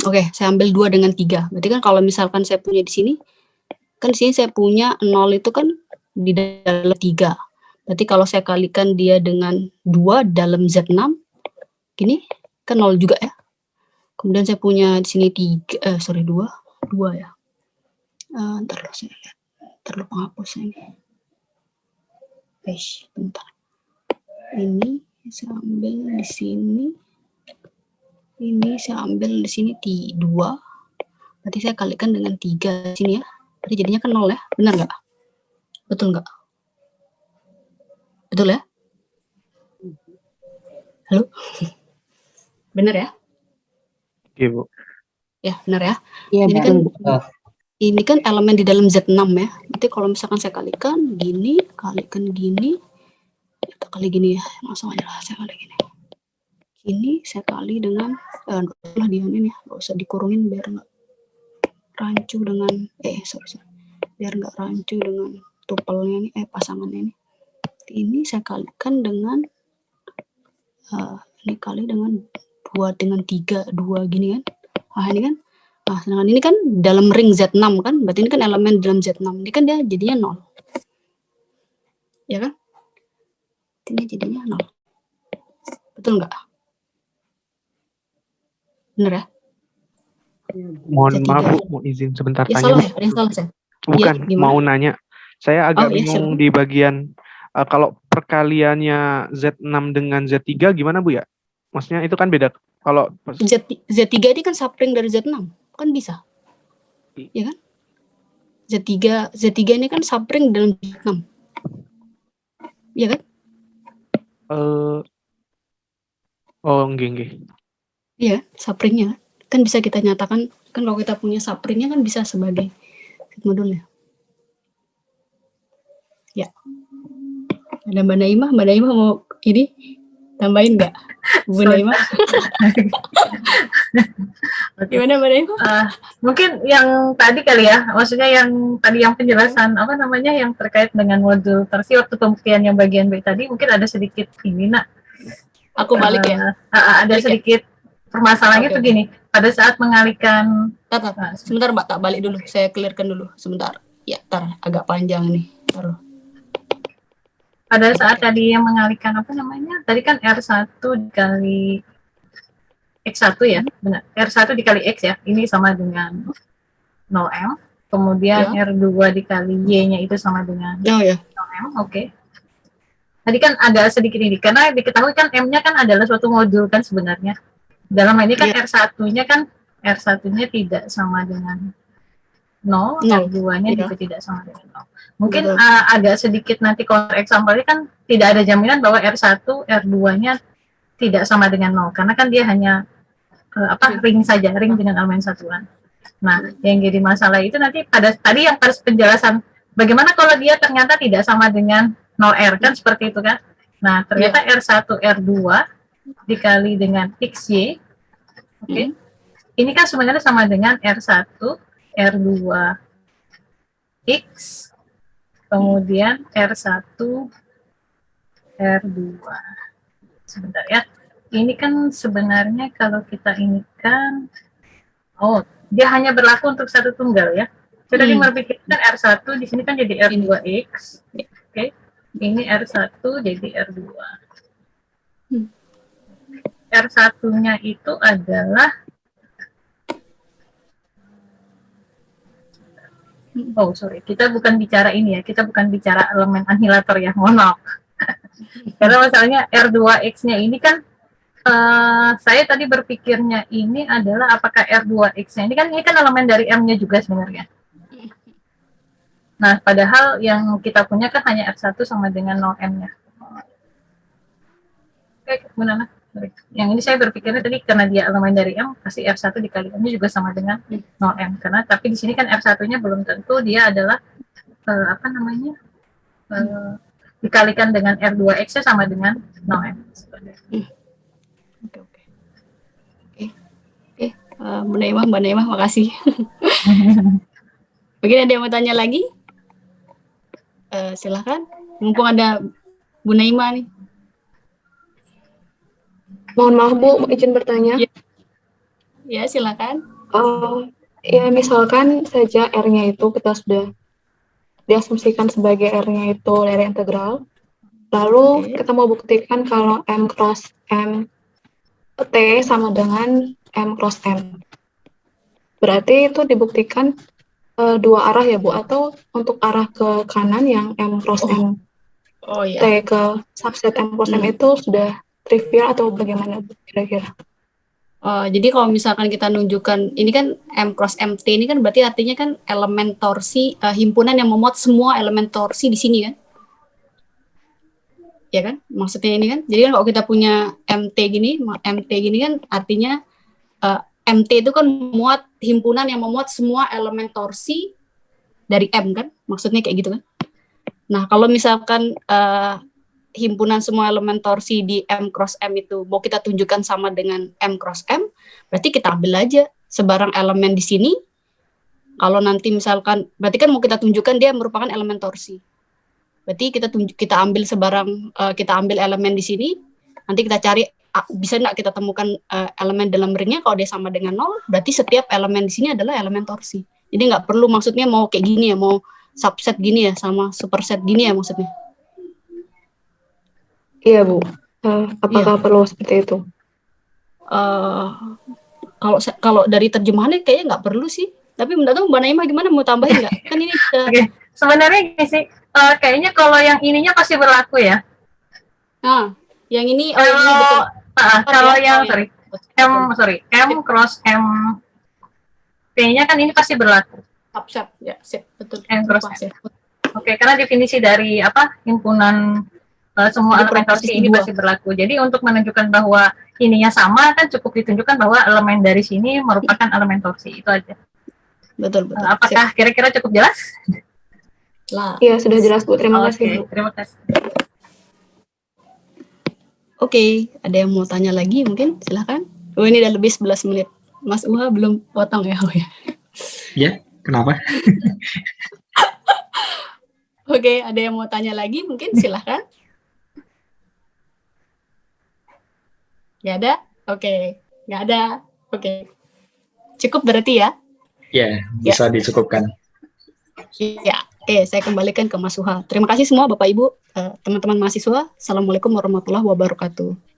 oke, saya ambil 2 dengan 3. Berarti kan kalau misalkan saya punya di sini, kan di sini saya punya 0 itu kan di dalam 3. Berarti kalau saya kalikan dia dengan 2 dalam Z6, gini, kan 0 juga ya. Kemudian saya punya di sini 2 ya. Ntar loh, saya lihat. Ntar loh penghapusnya ini. Bentar. Ini saya ambil di sini. Ini saya ambil di sini 2. Berarti saya kalikan dengan 3 di sini ya. Berarti jadinya kan 0 ya. Benar nggak? Betul nggak? Betul ya? Halo? Benar ya? Iya Bu. Ya, benar ya. Iya, Ini kan elemen di dalam Z6 ya. Nanti kalau misalkan saya kalikan gini, kita kali gini ya. Langsung aja lah saya kali gini. Gini saya kali dengan lah diamin ya. Nggak usah dikurungin biar nggak rancu dengan biar nggak rancu dengan tupelnya ini, pasangannya ini. Ini saya kalikan dengan ini kali dengan 2 dengan 3, 2 gini kan. Nah ini kan, nah sedangkan ini kan dalam ring Z6 kan, berarti ini kan elemen dalam Z6, ini kan dia jadinya 0. Ya kan? Ini jadinya 0. Betul nggak? Bener ya? Mohon Z3. maaf Bu, mau izin sebentar Ya tanya. salah ya? Ada yang salah saya? Bukan, Iya, mau nanya. Saya agak bingung silakan. di bagian kalau perkaliannya Z6 dengan Z3 gimana Bu ya? Maksudnya itu kan beda. Kalau Z3 ini kan subring dari Z6, kan bisa. Ya kan? Z3 ini kan subring dalam Z6. Iya kan? Oh, nggih. Iya, subringnya kan bisa kita nyatakan kan kalau kita punya subringnya kan bisa sebagai modul ya. Ya. Ada Mbak Naimah mau ini tambahin nggak? Bu Naimah? Gimana Mbak Naimah? Mungkin yang tadi kali ya, maksudnya yang tadi yang penjelasan apa namanya yang terkait dengan modul torsi waktu pembuktian yang bagian B tadi mungkin ada sedikit ini nak. Aku balik ya. Ada sedikit permasalahannya tuh gini. Pada saat mengalihkan sebentar Mbak, tak balik dulu. Saya clearkan dulu sebentar. Ya, agak panjang nih. Taruh. Pada saat tadi yang mengalihkan apa namanya? Tadi kan R1 dikali X1 ya, benar. R1 dikali X ya. Ini sama dengan 0M. Kemudian ya. R2 dikali Y-nya itu sama dengan 0M. Oke. Tadi kan ada sedikit ini, karena diketahui kan M-nya kan adalah suatu modul kan sebenarnya. Dalam hal ini kan R1-nya kan, R1-nya tidak sama dengan 0, R2-nya juga tidak sama dengan 0. Mungkin agak sedikit nanti counter example-nya kan tidak ada jaminan bahwa R1, R2-nya tidak sama dengan 0, karena kan dia hanya ring saja, ring dengan elemen satuan. Nah, yang jadi masalah itu nanti pada penjelasan bagaimana kalau dia ternyata tidak sama dengan 0R kan seperti itu kan. Nah, ternyata R1, R2 dikali dengan XY. Oke. Ini kan sebenarnya sama dengan R1, R2 X, kemudian R1, R2. Sebentar ya. Ini kan sebenarnya kalau kita ini kan, dia hanya berlaku untuk satu tunggal ya. Kita berpikirkan R1 di sini kan jadi R2X. Oke. Ini R1 jadi R2. R1-nya itu adalah kita bukan bicara ini ya, kita bukan bicara elemen anihilator ya, mohon maaf. Karena masalahnya R2X-nya ini kan saya tadi berpikirnya ini adalah apakah R2X-nya ini kan elemen dari M-nya juga sebenarnya. Nah, padahal yang kita punya kan hanya R1 sama dengan 0M-nya. Oke, gimana? Yang ini saya berpikirnya tadi karena dia elemen dari M, pasti R1 dikali M-nya juga sama dengan 0M. Karena tapi di sini kan R1-nya belum tentu dia adalah dikalikan dengan R2X-nya sama dengan 0M. Oke. Mbak Naimah, makasih. Mungkin ada yang mau tanya lagi? Silakan. Mumpung ada Bu Naimah nih. Mohon maaf Bu, izin bertanya. Ya, silakan. Ya misalkan saja R-nya itu kita sudah diasumsikan sebagai R-nya itu dari integral. Lalu kita mau buktikan kalau M cross M T sama dengan M cross M. Berarti itu dibuktikan dua arah ya Bu, atau untuk arah ke kanan yang M cross M T ke subset M cross M itu sudah trivial atau bagaimana kira-kira? Jadi kalau misalkan kita nunjukkan ini kan M cross MT ini kan berarti artinya kan elemen torsi himpunan yang memuat semua elemen torsi di sini kan? Ya kan? Maksudnya ini kan. Jadi kan kalau kita punya MT gini kan artinya MT itu kan memuat himpunan yang memuat semua elemen torsi dari M kan? Maksudnya kayak gitu kan? Nah, kalau misalkan himpunan semua elemen torsi di M cross M itu mau kita tunjukkan sama dengan M cross M, berarti kita ambil aja sebarang elemen di sini. Kalau nanti misalkan, berarti kan mau kita tunjukkan dia merupakan elemen torsi. Berarti kita ambil kita ambil elemen di sini, nanti kita cari bisa nggak kita temukan elemen dalam ringnya. Kalau dia sama dengan 0, berarti setiap elemen di sini adalah elemen torsi. Jadi nggak perlu maksudnya mau kayak gini ya, mau subset gini ya, sama superset gini ya maksudnya. Iya Bu, apakah perlu seperti itu? Kalau dari terjemahannya kayaknya nggak perlu sih. Tapi menurut Mbak Naimah gimana, mau tambahin nggak? Kan ini sebenarnya gini sih, kayaknya kalau yang ininya pasti berlaku ya. Yang ini ini betul. Kalau yang M cross M P-nya kan ini pasti berlaku. Subset ya, betul. M cross M. Oke, karena definisi dari himpunan semua Jadi elemen proporsi torsi ini dua. pasti berlaku. Jadi untuk menunjukkan bahwa ininya sama kan cukup ditunjukkan bahwa elemen dari sini merupakan elemen torsi. Itu aja. Betul, betul. Apakah kira-kira cukup jelas? Lah. Iya, sudah jelas Bu. Terima kasih Bu. Oke, terima kasih. Oke, ada yang mau tanya lagi mungkin? Silahkan. Oh, ini udah lebih 11 menit. Mas Uha belum potong ya? Ya, kenapa? Oke, ada yang mau tanya lagi mungkin? Silahkan. Nggak ada? Oke. Nggak ada? Oke. Cukup berarti ya? Ya, bisa dicukupkan. Iya. Oke, saya kembalikan ke Mas Uha. Terima kasih semua Bapak Ibu, teman-teman mahasiswa. Assalamualaikum warahmatullahi wabarakatuh.